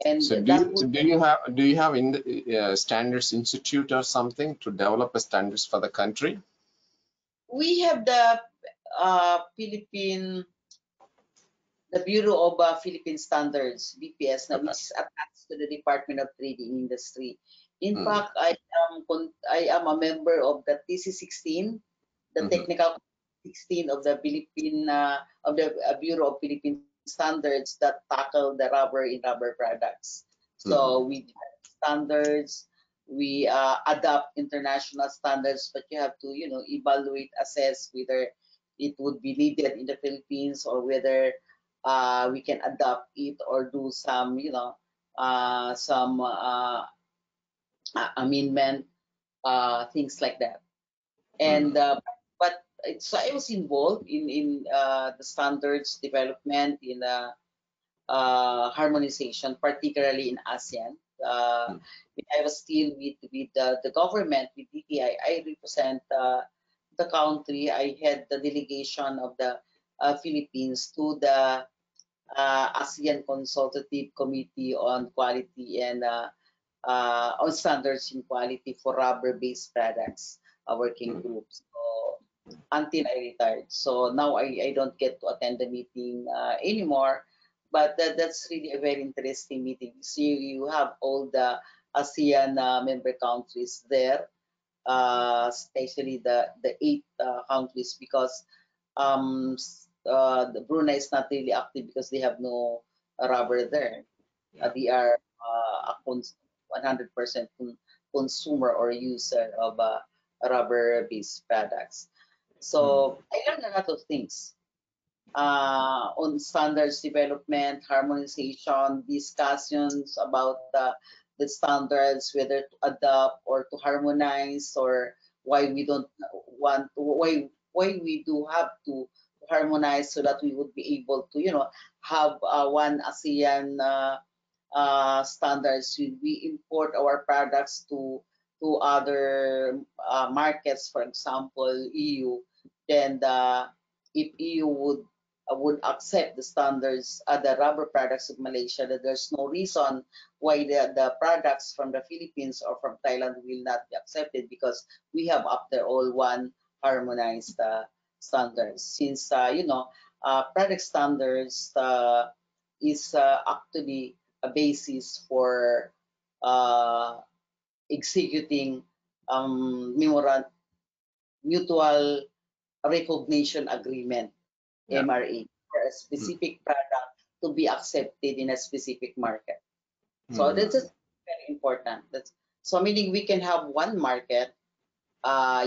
And So that would, do you have in the, standards institute or something to develop a standards for the country? we have the Bureau of Philippine Standards, BPS, na, Okay. which is attached to the Department of Trade and Industry. In Mm. fact, I am a member of the TC16, the technical 16 of the Bureau of Philippine Standards that tackle the rubber in rubber products. So we have standards, we adopt international standards, but you have to, evaluate, assess whether it would be needed in the Philippines or whether we can adopt it or do some, some amendment, things like that. And but so I was involved in the standards development, in the harmonization, particularly in ASEAN. When I was still with the government, with DTI, I represent the country. I had the delegation of the Philippines to the ASEAN Consultative Committee on Quality and on Standards in Quality for Rubber-Based Products, a working group. So until I retired. So now I don't get to attend the meeting anymore, but that's really a very interesting meeting. So you have all the ASEAN member countries there, especially the 8 countries, because the Brunei is not really active because they have no rubber there. They are a 100% consumer or user of rubber-based products. So I learned a lot of things on standards development, harmonization, discussions about the standards, whether to adopt or to harmonize, or why we don't want to, why we do have to harmonize so that we would be able to, have one ASEAN standards. We import our products to other markets, for example, EU, then if EU would accept the standards, the rubber products of Malaysia, that there's no reason why the products from the Philippines or from Thailand will not be accepted, because we have up there all one harmonized standards. Since product standards is actually a basis for executing mutual recognition agreement, MRA, for a specific product to be accepted in a specific market. So this is very important. So meaning we can have one market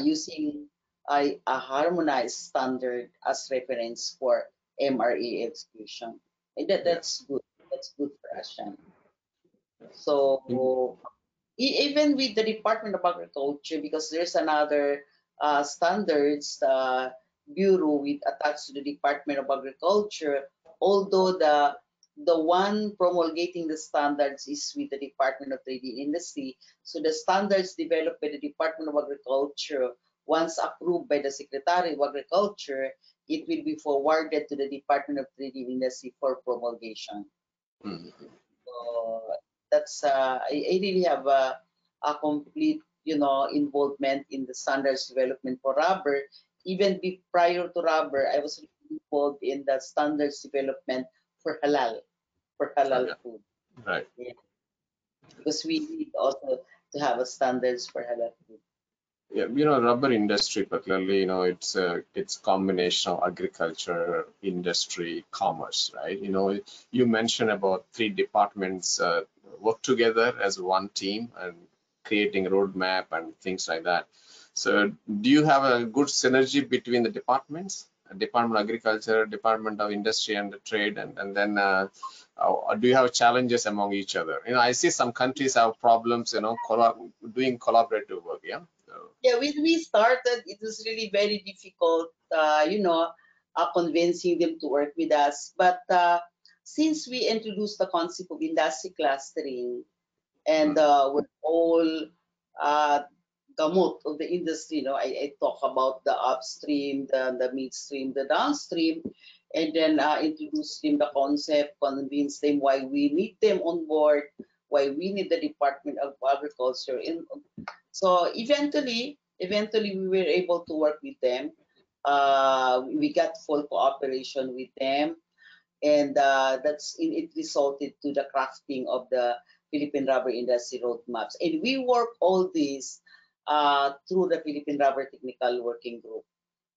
using a harmonized standard as reference for MRA execution. And that's good. That's good for ASEAN. So even with the Department of Agriculture, because there's another standards bureau with attached to the Department of Agriculture, although the one promulgating the standards is with the Department of Trade and Industry. So the standards developed by the Department of Agriculture, once approved by the Secretary of Agriculture, it will be forwarded to the Department of Trade and Industry for promulgation. So that's I really have a complete involvement in the standards development for rubber. Even prior to rubber, I was involved in the standards development for halal food. Right. Yeah. Because we need also to have a standards for halal food. Yeah, rubber industry particularly, it's combination of agriculture, industry, commerce, right? You mentioned about 3 departments work together as one team and creating a roadmap and things like that. So do you have a good synergy between the departments, Department of Agriculture, Department of Industry and Trade, and then do you have challenges among each other? I see some countries have problems, doing collaborative work, yeah? Yeah, when we started, it was really very difficult, convincing them to work with us. But since we introduced the concept of industry clustering, and with all gamut of the industry, I talk about the upstream, the midstream, the downstream, and then introduce them the concept, convince them why we need them on board, why we need the Department of Agriculture. So eventually we were able to work with them. We got full cooperation with them, and it resulted to the crafting of the Philippine rubber industry roadmaps. And we work all this through the Philippine Rubber Technical Working Group,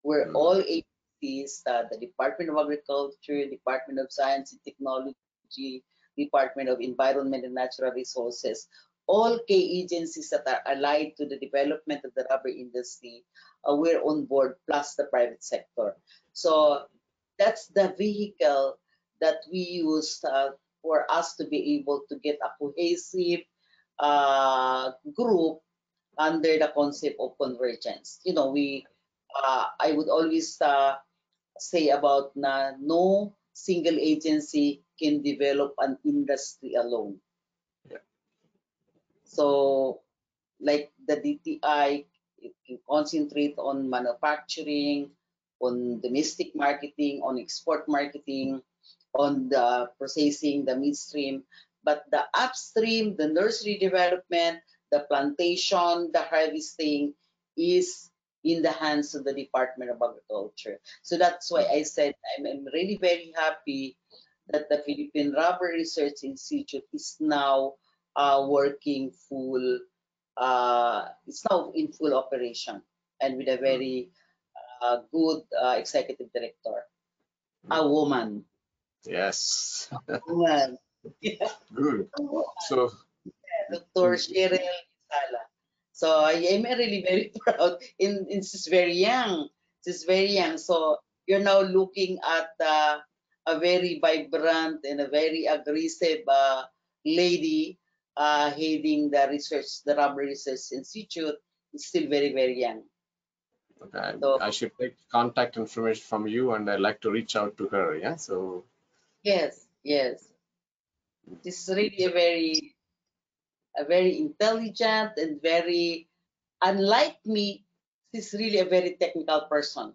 where all agencies, the Department of Agriculture, Department of Science and Technology, Department of Environment and Natural Resources, all key agencies that are allied to the development of the rubber industry were on board, plus the private sector. So that's the vehicle that we use for us to be able to get a cohesive group under the concept of convergence. I would always say about no single agency can develop an industry alone. Yeah. So, like the DTI, it can concentrate on manufacturing, on domestic marketing, on export marketing, on the processing, the midstream, but the upstream, the nursery development, the plantation, the harvesting is in the hands of the Department of Agriculture. So that's why I said I'm really very happy that the Philippine Rubber Research Institute is now working full. It's now in full operation and with a very good executive director, a woman. Yes. Woman. Good. So Dr. Cheryl Sala. So I am really very proud. She's very young. She's very young. So you're now looking at a very vibrant and a very aggressive lady heading the research, the Rubber Research Institute. Is still very, very young. okay, So I should take contact information from you, and I'd like to reach out to her. Yeah. So yes, yes. She's really a very intelligent and very, unlike me, she's really a very technical person.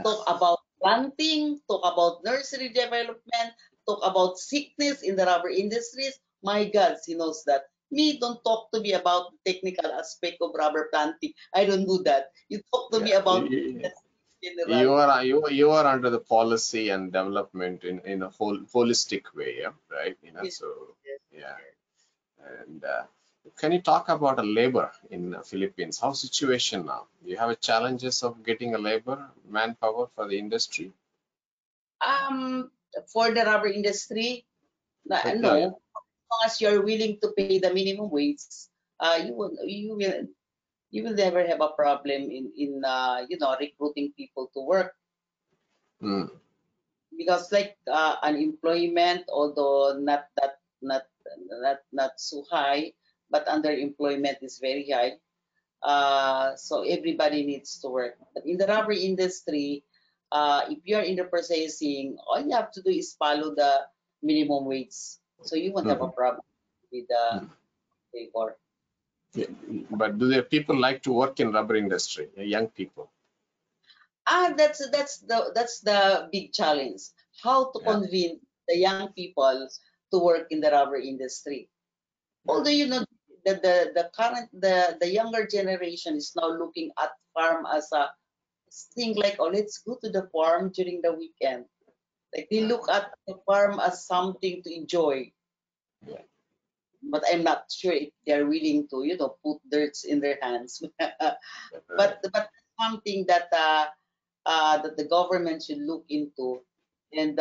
Talk about planting, talk about nursery development, talk about sickness in the rubber industries. My God, she knows that. Me, don't talk to me about the technical aspect of rubber planting. I don't do that. You talk to me yeah, about general. you are under the policy and development in a holistic way, yeah, right? Yes, So yes, yeah. yes. And can you talk about the labor in the Philippines? How situation now? Do you have challenges of getting a labor manpower for the industry? Um, for the rubber industry, Yeah, yeah. no. As long as you're willing to pay the minimum wage, you will never have a problem in recruiting people to work, Mm, because like unemployment, although not so high, but underemployment is very high. So everybody needs to work. But in the rubber industry, if you're in the processing, all you have to do is follow the minimum wage, so you won't have a mhm, problem with the mm. labor. Yeah. But do the people like to work in rubber industry? Young people? That's the big challenge. How to Yeah, convince the young people to work in the rubber industry. yeah. Although the younger generation is now looking at farm as a thing, like, oh, let's go to the farm during the weekend. Like they look at the farm as something to enjoy. Yeah. But I'm not sure if they're willing to, put dirts in their hands. Right. But something that that the government should look into, and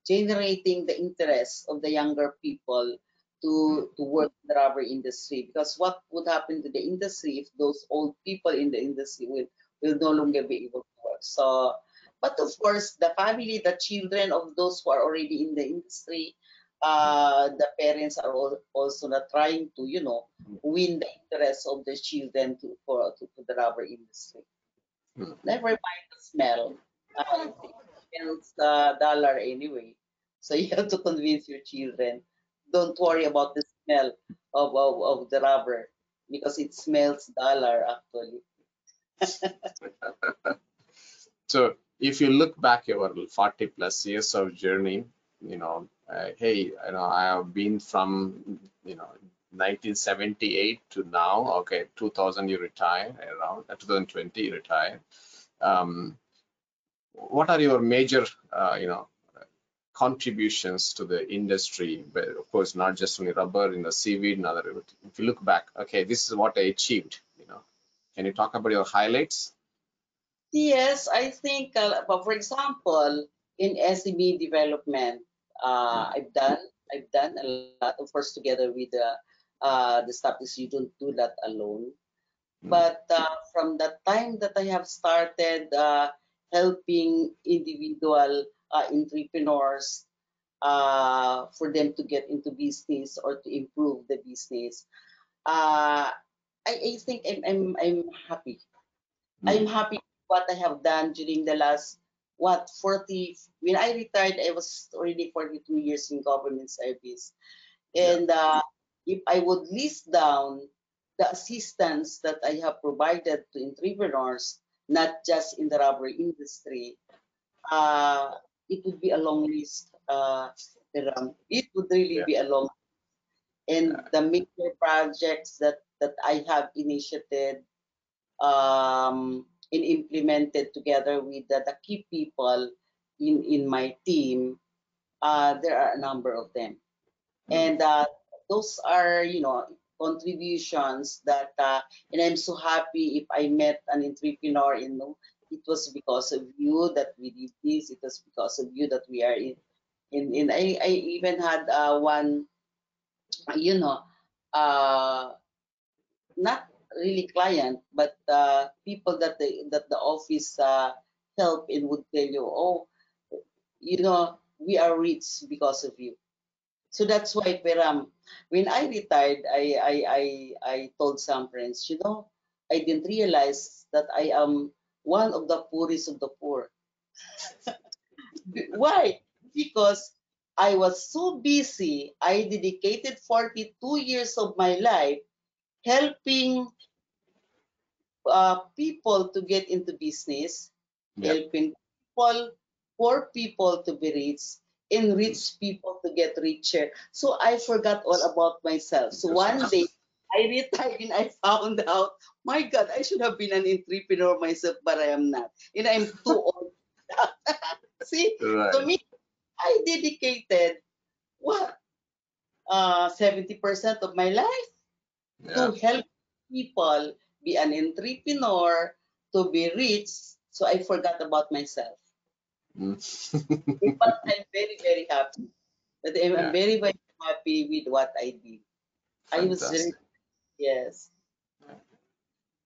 generating the interest of the younger people Mm, to work in the rubber industry. Because what would happen to the industry if those old people in the industry will no longer be able to work? So, but of course, the family, the children of those who are already in the industry, the parents are also not trying to, win the interest of the children to the rubber industry. mm. Never mind the smell. It smells dollar anyway. So you have to convince your children. Don't worry about the smell of the rubber, because it smells dollar actually. So if you look back over 40 plus years of journey, hey, I have been from, 1978 to now. Okay, 2000 you retire, around 2020 you retire. What are your major, contributions to the industry? But of course, not just only rubber, seaweed and other. If you look back, okay, this is what I achieved. Can you talk about your highlights? Yes, I think, but for example, in SME development, Mm, I've done a lot, of course, together with the staff, is you don't do that alone. mm, But from the time that I have started helping individual entrepreneurs for them to get into business or to improve the business, uh, I think I'm happy. I'm mm, happy with what I have done during the last, what, 40. When I retired, I was already 42 years in government service. yeah. And if I would list down the assistance that I have provided to entrepreneurs, not just in the rubber industry, uh, it would be a long list. It would really Yeah. be a long, and Yeah. the major projects that I have initiated and implemented together with the key people in my team, there are a number of them. Mm, And those are, contributions that, and I'm so happy if I met an entrepreneur, it was because of you that we did this, it was because of you that we are in I even had one, you know, uh, not really client, but people that the office help and would tell you, oh, we are rich because of you. So that's why, Peram, when I retired, I told some friends, I didn't realize that I am one of the poorest of the poor. Why? Because I was so busy. I dedicated 42 years of my life helping people to get into business, yeah. helping people, poor people to be rich, and Mm, rich people to get richer. So I forgot all about myself. So that's one day right. I retired and I found out, my God, I should have been an entrepreneur myself, but I am not. And I'm too old. See, so Right. me, I dedicated what 70% of my life Yeah. to help people be an entrepreneur, to be rich. So I forgot about myself. Mm. But I'm very, very happy. But I'm Yeah. very, very happy with what I did. I was very, Fantastic. yes.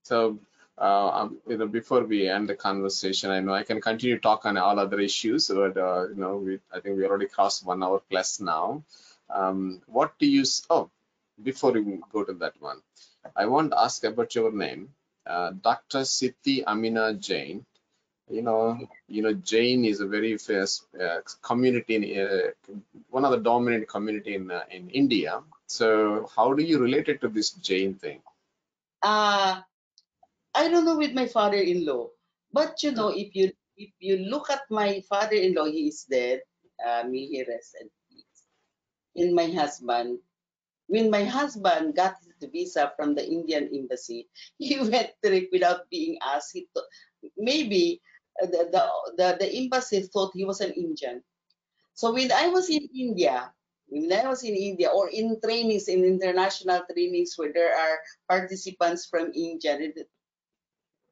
So, before we end the conversation, I know I can continue to talk on all other issues, but I think we already crossed 1 hour plus now. What do you? Oh, before we go to that one, I want to ask about your name, Dr. Siti Amina Jain. Jain is a very famous community in one of the dominant community in India. So, how do you relate it to this Jain thing? Uh, I don't know with my father-in-law, but Uh, if you look at my father-in-law, he is dead. May he rest in peace. And my husband, when my husband got his visa from the Indian embassy, he went through it without being asked. Maybe the embassy thought he was an Indian. So when I was in India or in trainings, in international trainings where there are participants from India,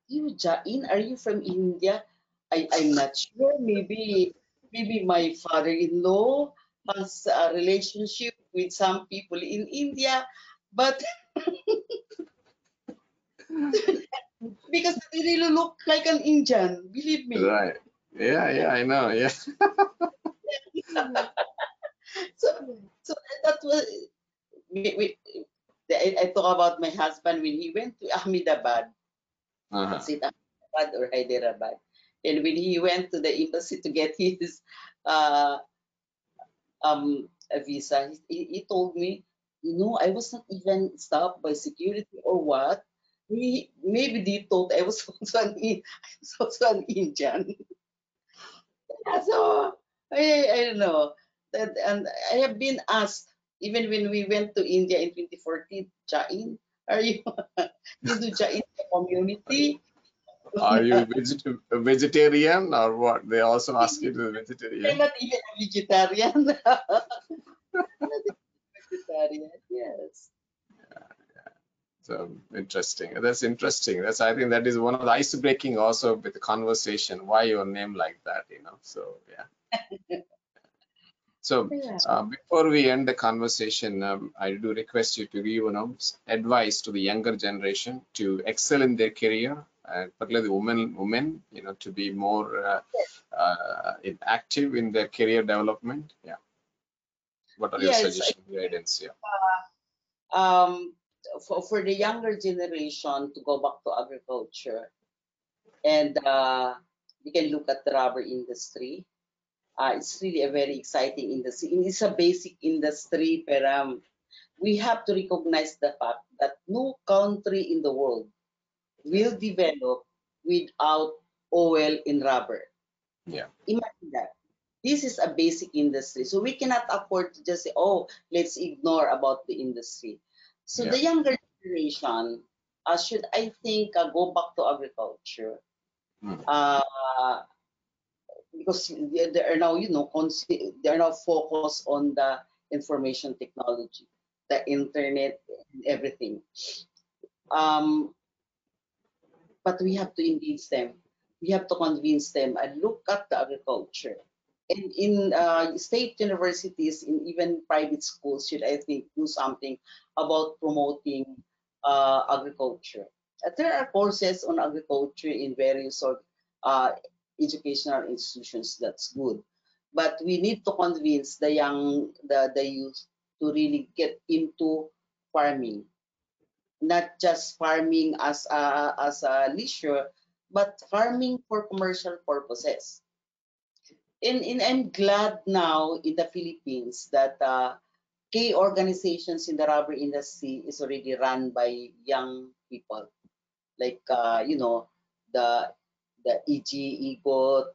you Jain, are you from India? I'm not sure. Maybe my father-in-law has a relationship with some people in India, but because they really look like an Indian, believe me. Right. Yeah, yeah, I know. Yeah. So so that was I talk about my husband when he went to Ahmedabad. Uh-huh. Is it Ahmedabad or Hyderabad? And when he went to the embassy to get his uh, a visa, he told me, I was not even stopped by security or what. Maybe they thought I was also an Indian. Yeah, so I don't know that, and I have been asked even when we went to India in 2014, Jain, are you you do Jain in the community? Are you vegetarian or what? They also ask you to be I'm vegetarian. not even a vegetarian. Not even vegetarian. Yes. So interesting. That's interesting. That's, I think that is one of the ice breaking also with the conversation. Why your name like that, you know? So yeah. So Yeah. before we end the conversation, I do request you to give, you know, advice to the younger generation to excel in their career, particularly the women, you know, to be more active in their career development. Yeah. What are your Yes. suggestions, guidance? Yeah. Um, for the younger generation to go back to agriculture, and you can look at the rubber industry. It's really a very exciting industry. It's a basic industry, but we have to recognize the fact that no country in the world Yeah. will develop without oil in rubber. Yeah. Imagine that. This is a basic industry. So we cannot afford to just say, oh, let's ignore about the industry. So Yeah. the younger generation should, I think, go back to agriculture. Mm. Uh, because they are now, they are now focused on the information technology, the internet, and everything. Um, but we have to engage them. We have to convince them and look at the agriculture. And in state universities, in even private schools, should I think do something about promoting agriculture. There are courses on agriculture in various uh, educational institutions. That's good, but we need to convince the youth to really get into farming, not just farming as a leisure, but farming for commercial purposes. And I'm glad now in the Philippines that key organizations in the rubber industry is already run by young people, like the EG EGOT,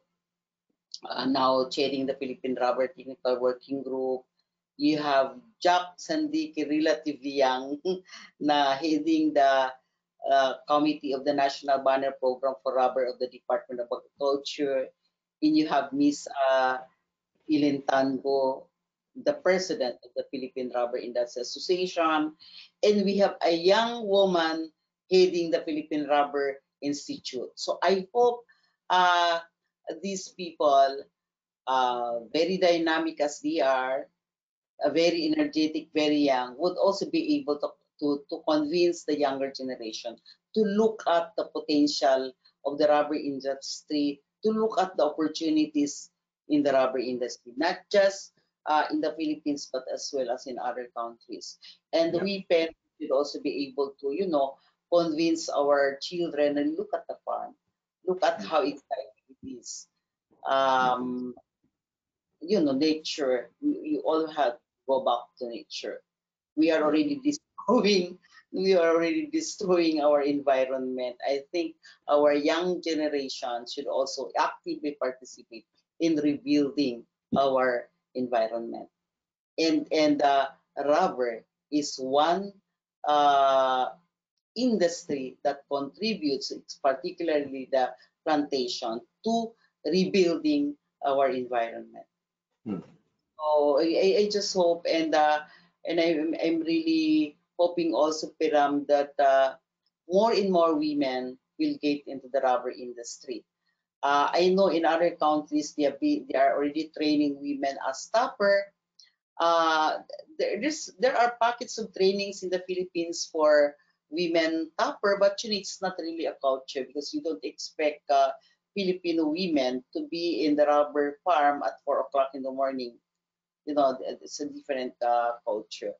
now chairing the Philippine Rubber Technical Working Group. You have Jack Sandiki, relatively young, na heading the committee of the National Banner Program for Rubber of the Department of Agriculture. And you have Miss Ilin Tango, the president of the Philippine Rubber Industry Association. And we have a young woman heading the Philippine Rubber Institute. So I hope uh, these people, very dynamic as they are, very energetic, very young, would also be able to convince the younger generation to look at the potential of the rubber industry, to look at the opportunities in the rubber industry, not just in the Philippines, but as well as in other countries. And Yeah. we parents should also be able to, convince our children and look at the farm, look at Mm. how exciting it is. Yeah. Nature, you all have to go back to nature. We are Yeah. already destroying, we are already destroying our environment. I think our young generation should also actively participate in rebuilding our environment. And rubber is one uh, industry that contributes, particularly the plantation, to rebuilding our environment. Mm. So I just hope, and I'm really hoping also, Piram, that more and more women will get into the rubber industry. I know in other countries they are already training women as stopper. There are pockets of trainings in the Philippines for women topper, but it's not really a culture because you don't expect Filipino women to be in the rubber farm at 4 o'clock in the morning. It's a different culture.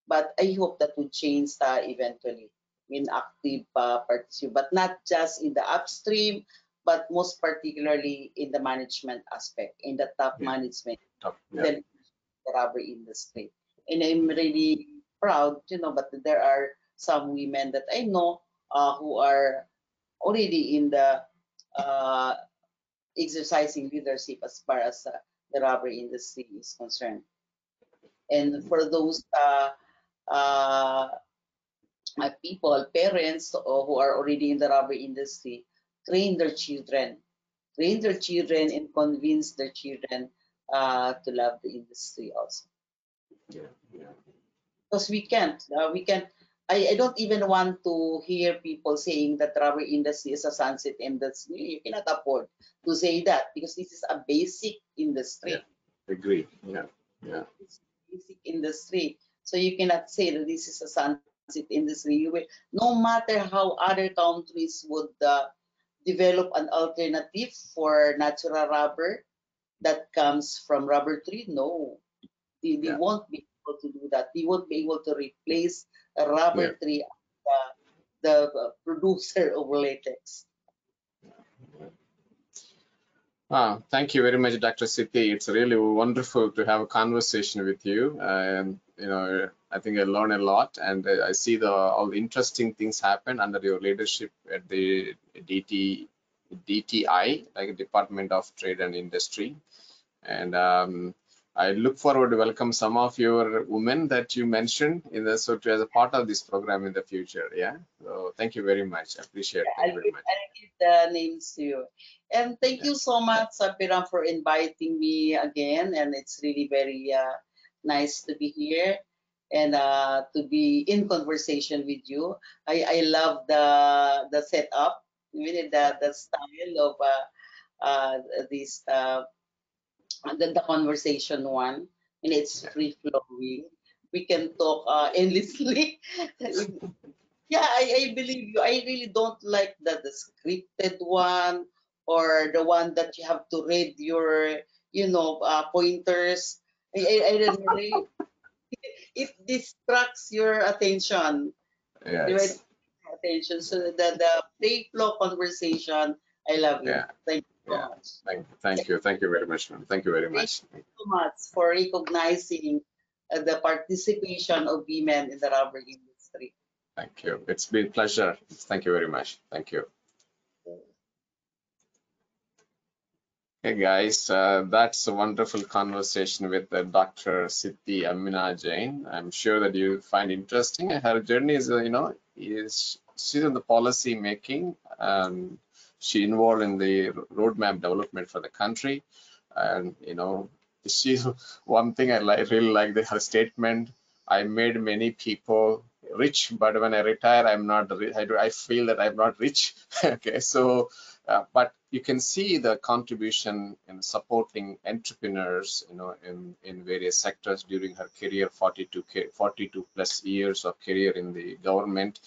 But I hope that will change eventually in active participation, but not just in the upstream, but most particularly in the management aspect, in the top Yeah. management Top. in Yeah. the rubber industry. And I'm really proud, but there are some women that I know who are already in the uh, exercising leadership as far as the rubber industry is concerned. And for those uh, people, parents who are already in the rubber industry, train their children, and convince their children to love the industry also. Yeah, yeah, Because we can't. I don't even want to hear people saying that rubber industry is a sunset industry. You cannot afford to say that because this is a basic yeah. industry. Agree. Yeah, yeah, It's a basic industry. So you cannot say that this is a sunset industry. No matter how other countries would develop an alternative for natural rubber that comes from rubber tree, no, they yeah, won't be able to do that. They won't be able to replace a yeah. rubber tree as the producer of latex. Thank you very much, Dr. Sithi. It's really wonderful to have a conversation with you. I think I learned a lot, and I see all the interesting things happen under your leadership at the DTI, like Department of Trade and Industry. And I look forward to welcome some of your women that you mentioned as a part of this program in the future. Yeah. So thank you very much. I appreciate it. Thank you very much. I'll give the names to you. And thank Yeah. you so much, Sapiram, for inviting me again. And it's really very nice to be here and to be in conversation with you. I love the setup, really the style of this the conversation one, and it's Yeah. free flowing. We can talk endlessly. Yeah, I believe you. I really don't like the scripted one or the one that you have to read your, pointers. I don't really, it distracts your attention, Yes. right? Attention. So the free flow conversation, I love it. Yeah. Thank you so Yeah. much. Thank you. Thank you very much, ma'am. Thank you very Thank much. you so much for recognizing the participation of women in the rubber industry. Thank you. It's been a pleasure. Thank you very much. Thank you. Hey guys, that's a wonderful conversation with Dr. Siddhi Amina Jain. I'm sure that you find interesting. Her journey is, she's in the policy making. She involved in the roadmap development for the country, and she's one thing I really like her statement. I made many people rich, but when I retire, I'm not. I feel that I'm not rich. Okay, so. But you can see the contribution in supporting entrepreneurs, in various sectors during her career, 42 plus years of career in the government.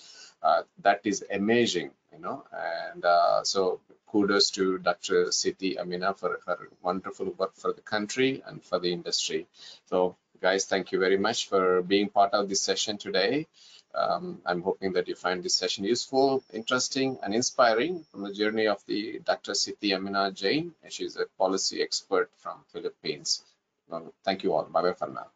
That is amazing, and so kudos to Dr. Siddhi Amina for her wonderful work for the country and for the industry. So guys, thank you very much for being part of this session today. I'm hoping that you find this session useful, interesting, and inspiring from the journey of the Dr. Siddhi Amina Jain. She's a policy expert from Philippines. Well, thank you all. Bye-bye for now.